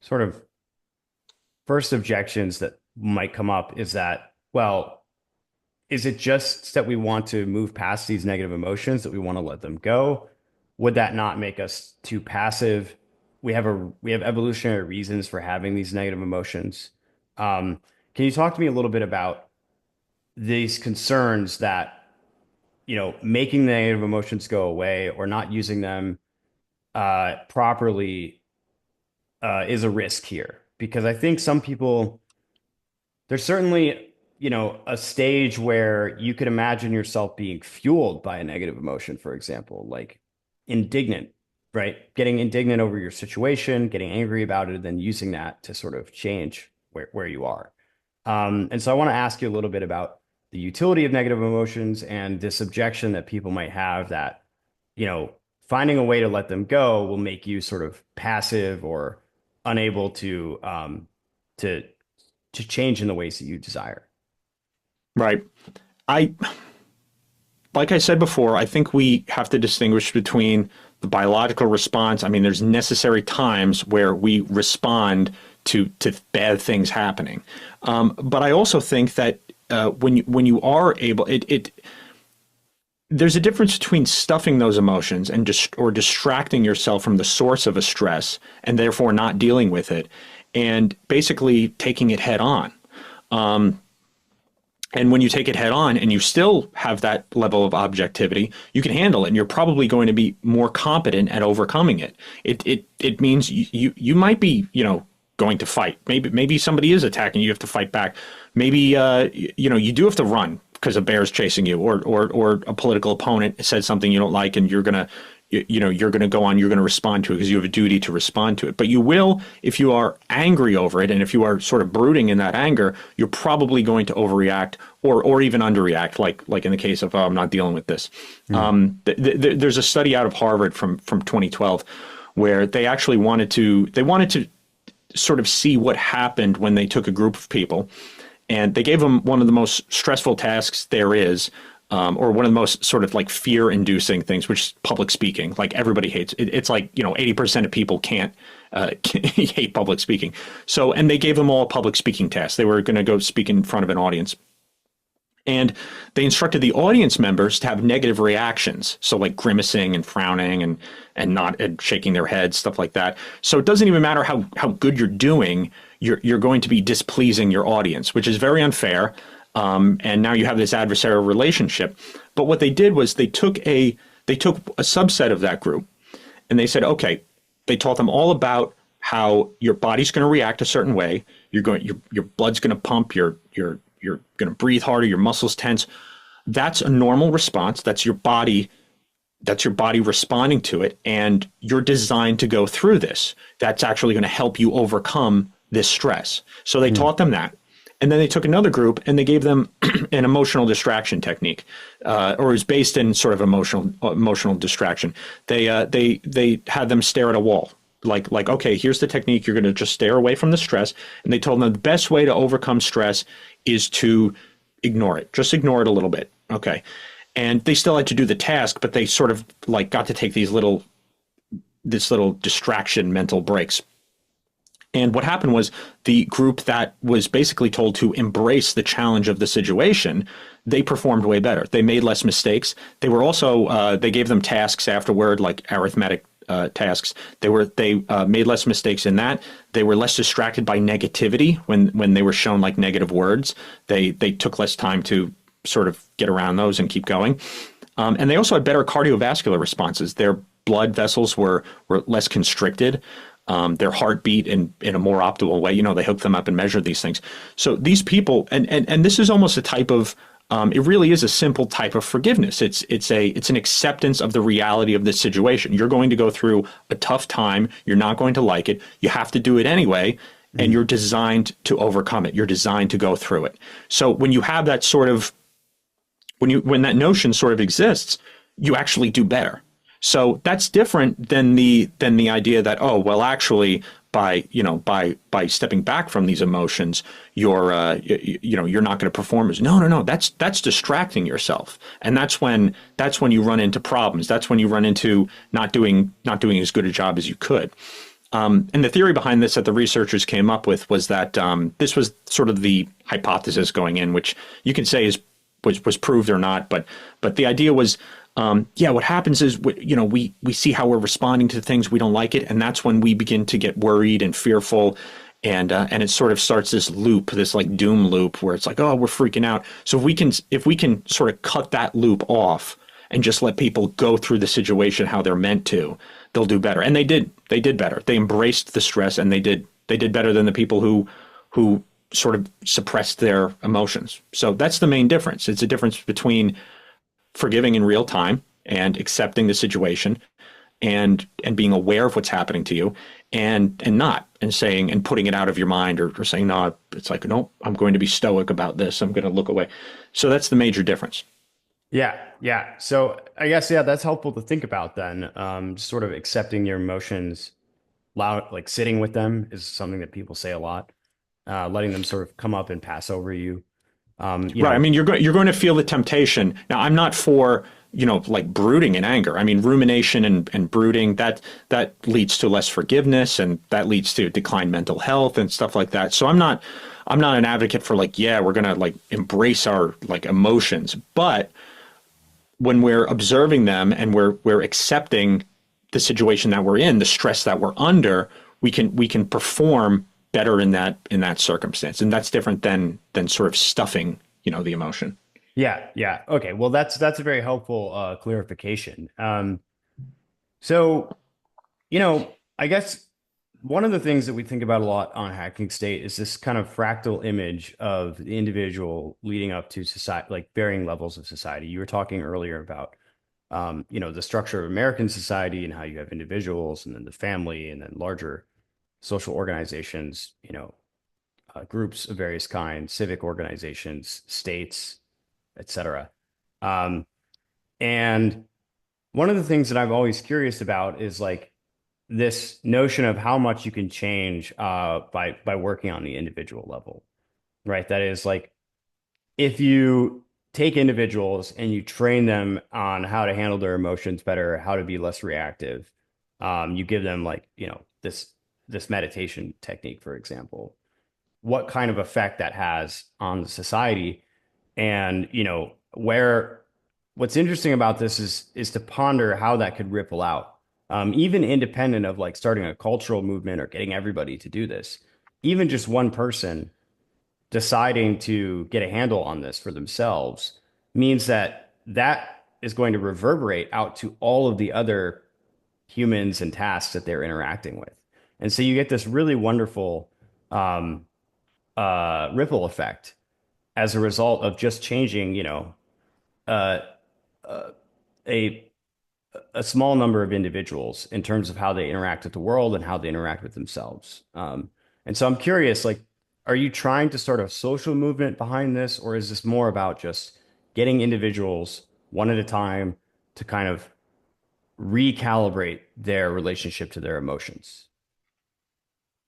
sort of first objections that might come up is that, well, is it just that we want to move past these negative emotions, that we want to let them go? Would that not make us too passive? We have evolutionary reasons for having these negative emotions. Can you talk to me a little bit about these concerns that, making the negative emotions go away or not using them properly is a risk here? Because I think some people, there's certainly, a stage where you could imagine yourself being fueled by a negative emotion, for example, like indignant, right? Getting indignant over your situation, getting angry about it, and then using that to sort of change where you are. And so I want to ask you a little bit about the utility of negative emotions and this objection that people might have that, finding a way to let them go will make you sort of passive or unable to to change in the ways that you desire. Right. I Like I said before, I think we have to distinguish between the biological response. I mean, there's necessary times where we respond to bad things happening, but I also think that when you are able, there's a difference between stuffing those emotions and or distracting yourself from the source of a stress and therefore not dealing with it, and basically taking it head on. And when you take it head on and you still have that level of objectivity, you can handle it, and you're probably going to be more competent at overcoming it. It means you might be, going to fight. Maybe somebody is attacking you. You have to fight back. Maybe you do have to run because a bear's chasing you, or a political opponent said something you don't like, and you're gonna go on, you're going to respond to it because you have a duty to respond to it. But you will, if you are angry over it, and if you are sort of brooding in that anger, you're probably going to overreact or even underreact, like in the case of, oh, I'm not dealing with this. There's a study out of Harvard from 2012 where they actually wanted to sort of see what happened when they took a group of people, and they gave them one of the most stressful tasks there is, or one of the most sort of like fear-inducing things, which is public speaking. Like everybody hates it. It's like 80% of people can't hate public speaking. So, and they gave them all a public speaking test. They were going to go speak in front of an audience, and they instructed the audience members to have negative reactions. So like grimacing and frowning and shaking their heads, stuff like that. So it doesn't even matter how good you're doing, you're going to be displeasing your audience, which is very unfair. And now you have this adversarial relationship. But what they did was they took a subset of that group, and they said, okay, they taught them all about how your body's going to react a certain way. Your blood's going to pump. You're going to breathe harder. Your muscles tense. That's a normal response. That's your body. That's your body responding to it, and you're designed to go through this. That's actually going to help you overcome this stress. So they taught them that. And then they took another group and they gave them an emotional distraction technique, or it was based in sort of emotional distraction. They had them stare at a wall, like okay, here's the technique. You're going to just stare away from the stress. And they told them the best way to overcome stress is to ignore it. Just ignore it a little bit. Okay. And they still had to do the task, but they sort of like got to take this little distraction mental breaks. And what happened was the group that was basically told to embrace the challenge of the situation, they performed way better. They made less mistakes. They were also they gave them tasks afterward, like arithmetic tasks. They made less mistakes in that. They were less distracted by negativity when they were shown like negative words. They took less time to sort of get around those and keep going. And they also had better cardiovascular responses. Their blood vessels were less constricted. Their heart beat in a more optimal way. You know, they hooked them up and measured these things. So these people, and this is almost a type of, it really is a simple type of forgiveness. It's an acceptance of the reality of this situation. You're going to go through a tough time. You're not going to like it. You have to do it anyway, and you're designed to overcome it. You're designed to go through it. So when you have that sort of, when that notion sort of exists, you actually do better. So that's different than the idea that, oh, well, actually by stepping back from these emotions, you're not going to perform as no, that's distracting yourself. And that's when you run into problems. That's when you run into not doing as good a job as you could. And the theory behind this that the researchers came up with was that this was sort of the hypothesis going in, which you can say was proved or not, but the idea was, what happens is, we see how we're responding to things, we don't like it, and that's when we begin to get worried and fearful, and it sort of starts this loop, this like doom loop, where it's like, oh, we're freaking out. So if we can sort of cut that loop off and just let people go through the situation how they're meant to, they'll do better. And they did better. They embraced the stress, and they did better than the people who sort of suppressed their emotions. So that's the main difference. It's a difference between forgiving in real time and accepting the situation and being aware of what's happening to you and saying and putting it out of your mind or saying, no, it's like, no, I'm going to be stoic about this. I'm going to look away. So that's the major difference. Yeah, yeah. So I guess that's helpful to think about then. Just sort of accepting your emotions, loud, like sitting with them is something that people say a lot. Letting them sort of come up and pass over you. You Right. I know, mean, you're going to feel the temptation. Now, I'm not for, like brooding and anger. I mean, rumination and brooding, that leads to less forgiveness, and that leads to declined mental health and stuff like that. So I'm not an advocate for like, yeah, we're going to like embrace our like emotions. But when we're observing them and we're accepting the situation that we're in, the stress that we're under, we can perform better in that circumstance, and that's different than sort of stuffing the emotion. yeah, yeah. Okay. Well, that's a very helpful clarification. So, I guess one of the things that we think about a lot on Hacking State is this kind of fractal image of the individual leading up to society, like varying levels of society. You were talking earlier about, the structure of American society and how you have individuals and then the family and then larger social organizations, groups of various kinds, civic organizations, states, etc. Um, and one of the things that I'm always curious about is like this notion of how much you can change by working on the individual level, right? That is like if you take individuals and you train them on how to handle their emotions better, how to be less reactive, you give them like, this meditation technique, for example, what kind of effect that has on the society. And, where what's interesting about this is to ponder how that could ripple out. Even independent of like starting a cultural movement or getting everybody to do this, even just one person deciding to get a handle on this for themselves means that is going to reverberate out to all of the other humans and tasks that they're interacting with. And so you get this really wonderful um, ripple effect as a result of just changing, uh, uh, a a small number of individuals in terms of how they interact with the world and how they interact with themselves. And so I'm curious, like, are you trying to start a social movement behind this, or is this more about just getting individuals one at a time to kind of recalibrate their relationship to their emotions?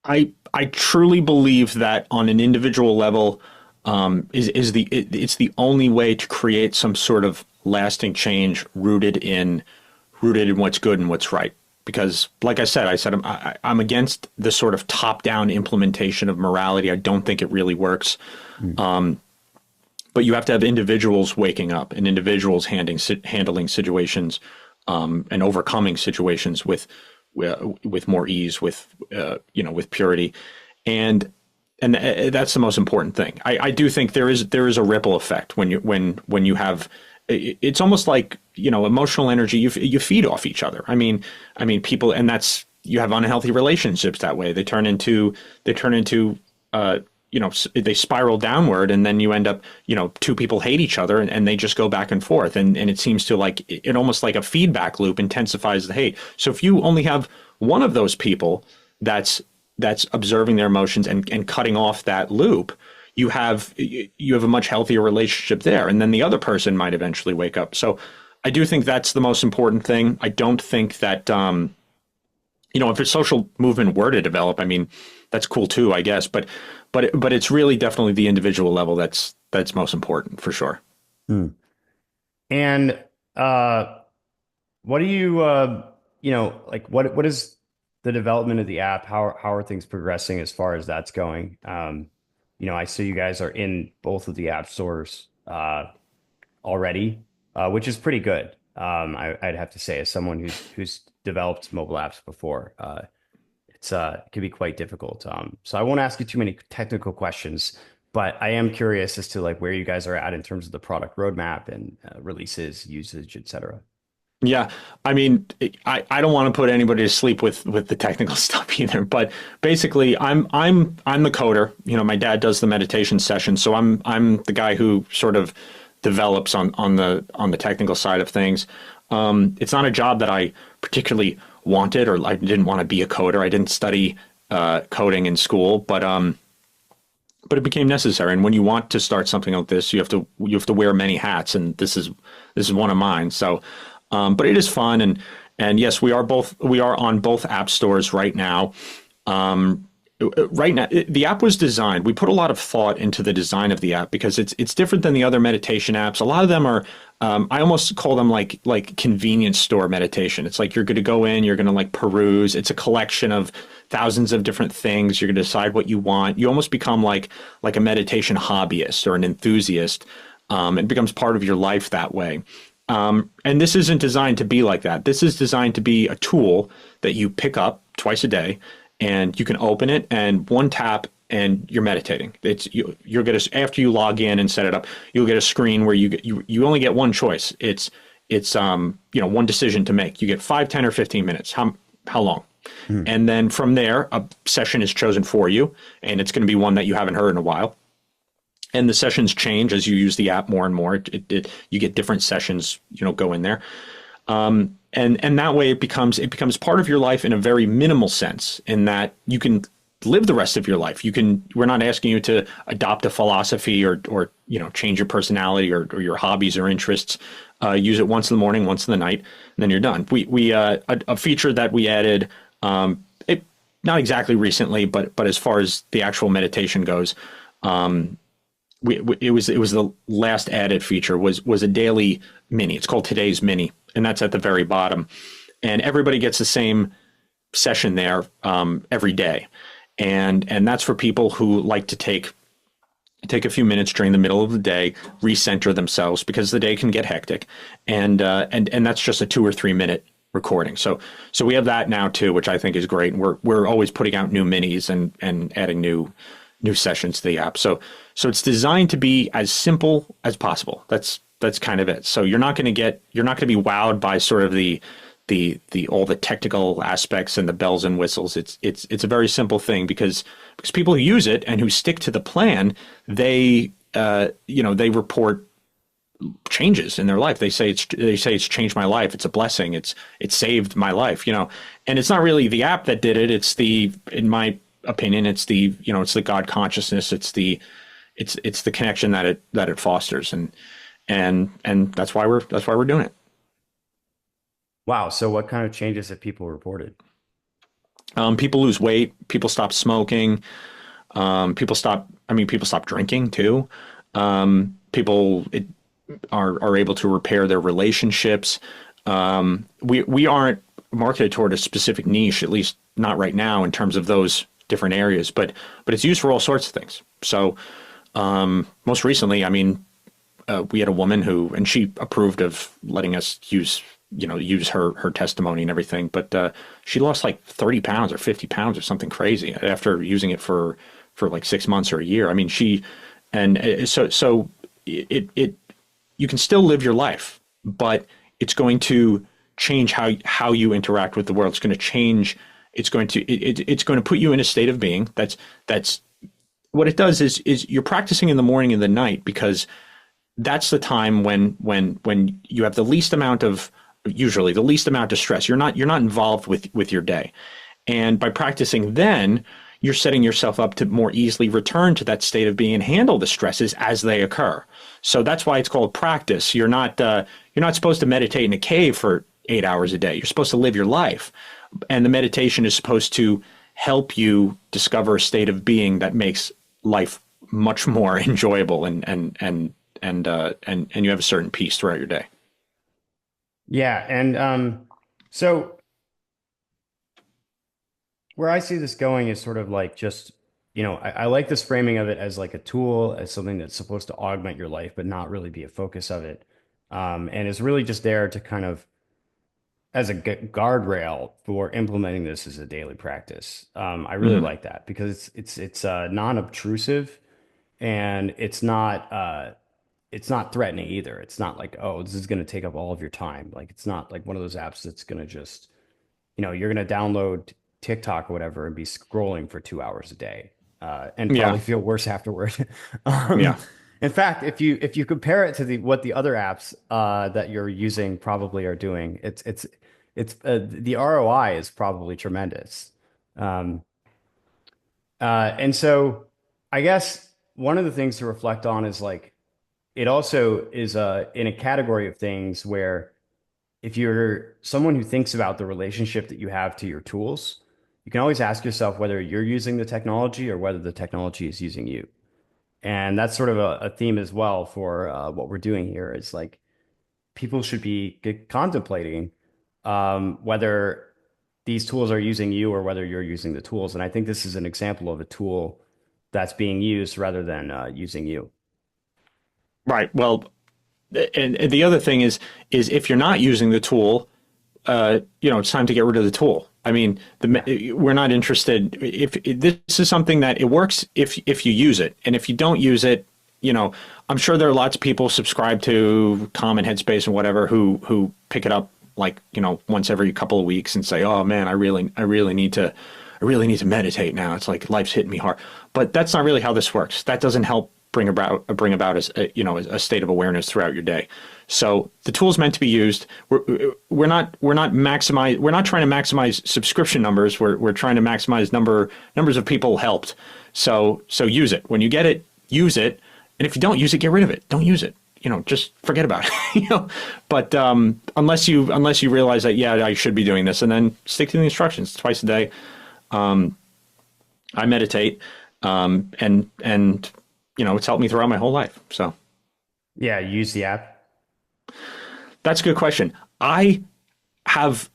I truly believe that on an individual level, it's the only way to create some sort of lasting change rooted in what's good and what's right. Because, like I said I'm against the sort of top-down implementation of morality. I don't think it really works. Mm. But you have to have individuals waking up and individuals handling situations and overcoming situations with more ease, with purity, and that's the most important thing. I do think there is a ripple effect when you have. It's almost like emotional energy. You feed off each other. I mean people, and that's you have unhealthy relationships that way. They turn into they spiral downward, and then you end up two people hate each other, and they just go back and forth, and it seems to like it almost like a feedback loop intensifies the hate. So if you only have one of those people that's observing their emotions and cutting off that loop, you have a much healthier relationship there, and then the other person might eventually wake up. So I do think that's the most important thing. I don't think that if a social movement were to develop, I mean, that's cool too, I guess, but it's really definitely the individual level that's most important for sure. Hmm. And what do you like what is the development of the app? How are things progressing as far as that's going? I see you guys are in both of the app stores already, which is pretty good. I'd have to say, as someone who's developed mobile apps before, it can be quite difficult. So I won't ask you too many technical questions, but I am curious as to like where you guys are at in terms of the product roadmap and releases, usage, etc. Yeah, I mean, I don't want to put anybody to sleep with the technical stuff either, but basically, I'm the coder. My dad does the meditation session, so I'm the guy who sort of develops on the technical side of things. It's not a job that I particularly wanted, or I didn't want to be a coder. I didn't study coding in school, but it became necessary. And when you want to start something like this, you have to wear many hats, and this is one of mine. So. But it is fun, and yes, we are on both app stores right now. Right now, the app was designed. We put a lot of thought into the design of the app because it's different than the other meditation apps. A lot of them are, I almost call them like convenience store meditation. It's like you're going to go in, you're going to like peruse. It's a collection of thousands of different things. You're going to decide what you want. You almost become like a meditation hobbyist or an enthusiast. It becomes part of your life that way. And this isn't designed to be like that. This is designed to be a tool that you pick up twice a day, and you can open it and one tap and you're meditating. You're gonna, after you log in and set it up, you'll get a screen where you only get one choice. It's one decision to make. You get 5, 10, or 15 minutes. How long? Hmm. And then from there, a session is chosen for you, and it's going to be one that you haven't heard in a while. And the sessions change as you use the app more and more. You get different sessions, go in there. And that way it becomes part of your life in a very minimal sense, in that you can live the rest of your life. We're not asking you to adopt a philosophy or change your personality or your hobbies or interests. Use it once in the morning, once in the night, and then you're done. A feature that we added, not exactly recently, but as far as the actual meditation goes, it was the last added feature was a daily mini. It's called Today's Mini, and that's at the very bottom. And everybody gets the same session there every day, and that's for people who like to take a few minutes during the middle of the day, recenter themselves, because the day can get hectic, and that's just a 2 or 3 minute recording. So we have that now too, which I think is great. And we're always putting out new minis and adding new sessions to the app. So it's designed to be as simple as possible. That's kind of it. So you're not going to be wowed by sort of the all the technical aspects and the bells and whistles. It's a very simple thing because people who use it and who stick to the plan, they report changes in their life. They say it's changed my life. It's a blessing. It's saved my life, and it's not really the app that did it. In my opinion, it's the God consciousness. It's the connection that it fosters, and that's why we're doing it. Wow. So what kind of changes have people reported? People lose weight. People stop smoking. People stop drinking too. People are able to repair their relationships. We aren't marketed toward a specific niche, at least not right now, in terms of those different areas. But it's used for all sorts of things. So most recently, we had a woman and she approved of letting us use her testimony and everything. But she lost like 30 pounds or 50 pounds or something crazy after using it for like 6 months or a year. I mean, so it you can still live your life, but it's going to change how you interact with the world. It's going to change. It's going to put you in a state of being that's what it does is you're practicing in the morning and the night, because that's the time when you have the least amount of usually the least amount of stress. You're not involved with your day. And by practicing then, you're setting yourself up to more easily return to that state of being and handle the stresses as they occur. So that's why it's called practice. You're not supposed to meditate in a cave for 8 hours a day. You're supposed to live your life. And the meditation is supposed to help you discover a state of being that makes life much more enjoyable and you have a certain peace throughout your day. Yeah, and so where I see this going is sort of like just, I like this framing of it as like a tool, as something that's supposed to augment your life, but not really be a focus of it. And is really just there to kind of as a guardrail for implementing this as a daily practice. I really Hmm. like that because it's non-obtrusive and it's not threatening either. It's not like, oh, this is going to take up all of your time. Like it's not like one of those apps that's going to just, you're going to download TikTok or whatever and be scrolling for 2 hours a day, and Yeah. probably feel worse afterward. Yeah. In fact, if you compare it to what the other apps that you're using probably are doing, it's the ROI is probably tremendous. Um, and so I guess one of the things to reflect on is like it also is in a category of things where if you're someone who thinks about the relationship that you have to your tools, you can always ask yourself whether you're using the technology or whether the technology is using you. And that's sort of a theme as well for what we're doing here. Is like people should be contemplating whether these tools are using you or whether you're using the tools. And I think this is an example of a tool that's being used rather than using you. Right. Well, and the other thing is if you're not using the tool, it's time to get rid of the tool. I mean, Yeah. we're not interested if this is something that it works if you use it, and if you don't use it, I'm sure there are lots of people subscribe to Calm and Headspace and whatever who pick it up like once every couple of weeks and say, oh man, I really need to meditate now. It's like life's hitting me hard, but that's not really how this works. That doesn't help bring about a state of awareness throughout your day. So the tool's meant to be used. We're not trying to maximize subscription numbers. We're trying to maximize numbers of people helped. So use it when you get it. Use it, and if you don't use it, get rid of it. Don't use it. Just forget about it. But unless you realize that, yeah, I should be doing this, and then stick to the instructions twice a day. I meditate, and it's helped me throughout my whole life. So Yeah, use the app. that's a good question. I have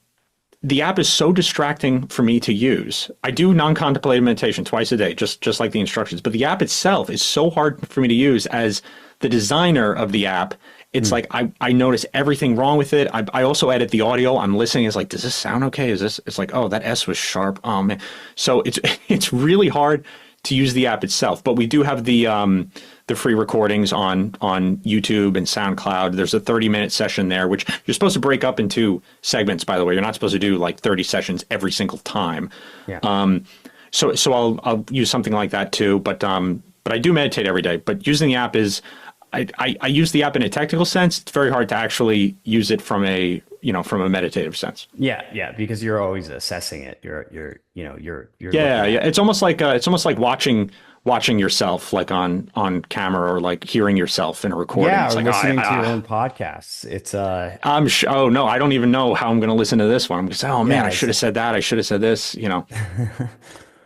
the app is so distracting for me to use. I do non-contemplative meditation twice a day, just like the instructions. But the app itself is so hard for me to use as the designer of the app. It's Hmm. like I notice everything wrong with it. I also edit the audio. I'm listening. It's like, does this sound okay? Is this? It's like, oh, that S was sharp. Oh man. So it's really hard to use the app itself. But we do have the free recordings on YouTube and SoundCloud. There's a 30-minute session there, which you're supposed to break up into segments. By the way, you're not supposed to do like 30 sessions every single time. Yeah. So I'll use something like that too. But I do meditate every day. But using the app is I use the app in a technical sense. It's very hard to actually use it from a meditative sense. Yeah, yeah, because you're always assessing it. You're looking Yeah, yeah. at it. It's almost like watching yourself like on camera, or like hearing yourself in a recording. Yeah, It's or like, listening to your own podcasts. oh no, I don't even know how I'm going to listen to this one. I'm going to say, oh man, Yeah, I should have said that. I should have said this.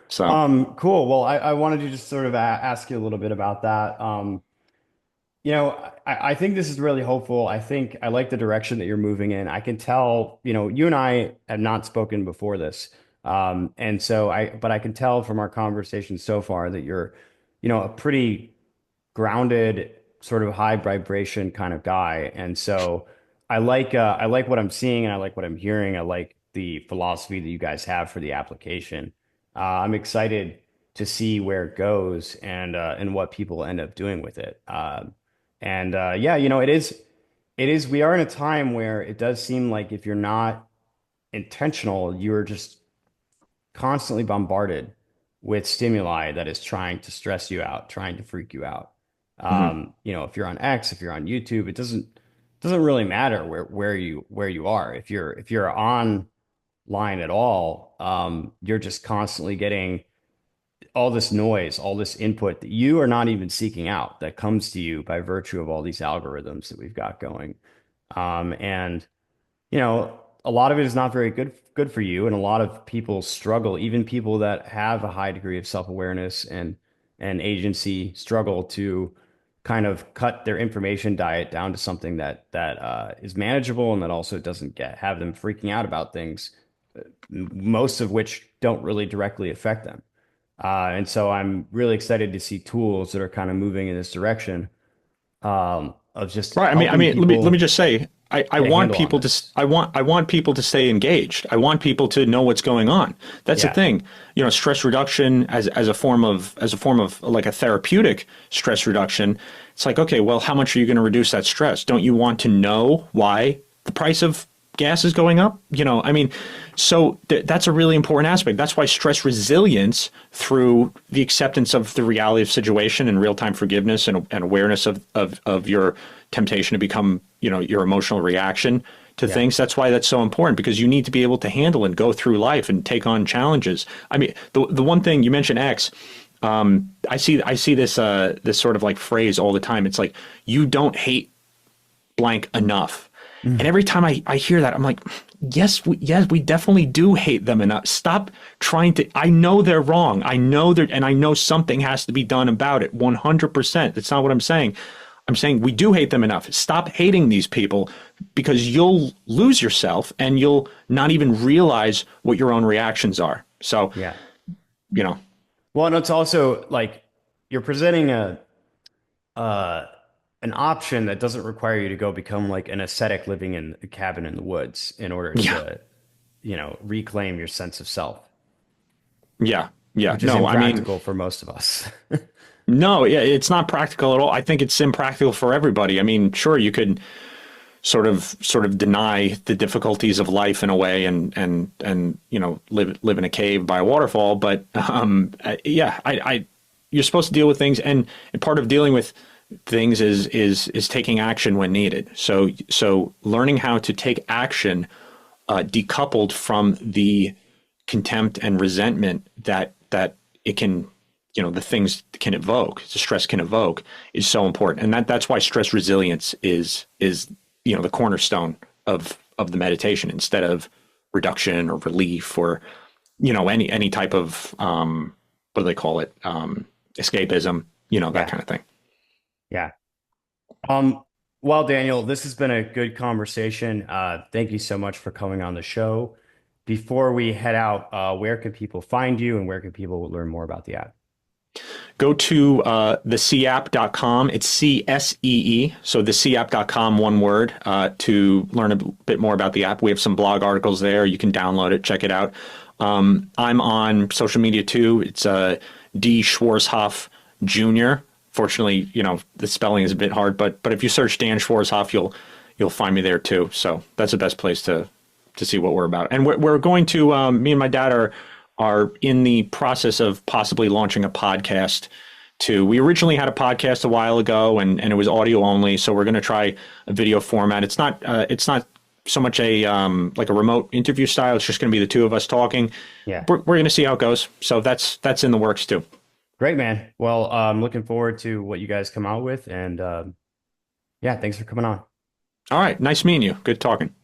So, Cool. Well, I wanted to just sort of ask you a little bit about that. I think this is really hopeful. I think I like the direction that you're moving in. I can tell, you and I have not spoken before this. But I can tell from our conversation so far that you're, a pretty grounded, sort of high vibration kind of guy. And so I like what I'm seeing and I like what I'm hearing. I like the philosophy that you guys have for the application. I'm excited to see where it goes and what people end up doing with it. Yeah, we are in a time where it does seem like if you're not intentional, you're just constantly bombarded with stimuli that is trying to stress you out, trying to freak you out. mhm. If you're on X, if you're on YouTube, it doesn't really matter where you are. If you're online at all, you're just constantly getting all this noise, all this input that you are not even seeking out that comes to you by virtue of all these algorithms that we've got going. And a lot of it is not very good for you, and a lot of people struggle, even people that have a high degree of self-awareness and agency struggle to kind of cut their information diet down to something that is manageable and that also doesn't have them freaking out about things, most of which don't really directly affect them. And so I'm really excited to see tools that are kind of moving in this direction of just Right. helping Let me people just say, I get a want handle on people this. I want people to stay engaged. I want people to know what's going on. That's the Yeah. thing. Stress reduction as a form of like a therapeutic stress reduction. It's like, okay, well, how much are you going to reduce that stress? Don't you want to know why the price of gas is going up? So that's a really important aspect. That's why stress resilience through the acceptance of the reality of situation and real-time forgiveness and awareness of your temptation to become, your emotional reaction to Yeah. things. That's why that's so important, because you need to be able to handle and go through life and take on challenges. The one thing you mentioned, X, I see this sort of like phrase all the time. It's like, you don't hate blank enough. And every time I hear that, I'm like, yes, we definitely do hate them enough. Stop trying to, I know they're wrong. And I know something has to be done about it. 100%. That's not what I'm saying. I'm saying we do hate them enough. Stop hating these people, because you'll lose yourself and you'll not even realize what your own reactions are. So, Yeah. you know, Well, and it's also like you're presenting uh an option that doesn't require you to go become like an ascetic living in a cabin in the woods in order yeah, to, reclaim your sense of self, yeah. which is No, I mean, impractical for most of us. no, yeah, it's not practical at all. I think it's impractical for everybody. I mean, sure, you could sort of deny the difficulties of life in a way and live in a cave by a waterfall, but yeah, I you're supposed to deal with things, and part of dealing with things is taking action when needed. So learning how to take action decoupled from the contempt and resentment that it can, the things can evoke, the stress can evoke, is so important. And that's why stress resilience is the cornerstone of the meditation, instead of reduction or relief or any type of what do they call it, escapism, that Yeah. kind of thing. Yeah. Um, well, Daniel, this has been a good conversation. Thank you so much for coming on the show. Before we head out, where can people find you and where can people learn more about the app? Go to thecapp.com. It's CSEE. So thecapp.com, one word, to learn a bit more about the app. We have some blog articles there. You can download it, check it out. I'm on social media too. It's D Schwarzhoff Jr. Fortunately, the spelling is a bit hard, but if you search Dan Schwarzhoff, you'll find me there too. So that's the best place to see what we're about. And we're going to, me and my dad are in the process of possibly launching a podcast too. We originally had a podcast a while ago, and it was audio only. So we're going to try a video format. It's not so much a like a remote interview style. It's just going to be the two of us talking. Yeah. We're going to see how it goes. So that's in the works too. Great, man. Well, I'm looking forward to what you guys come out with. And yeah, thanks for coming on. All right. Nice meeting you. Good talking.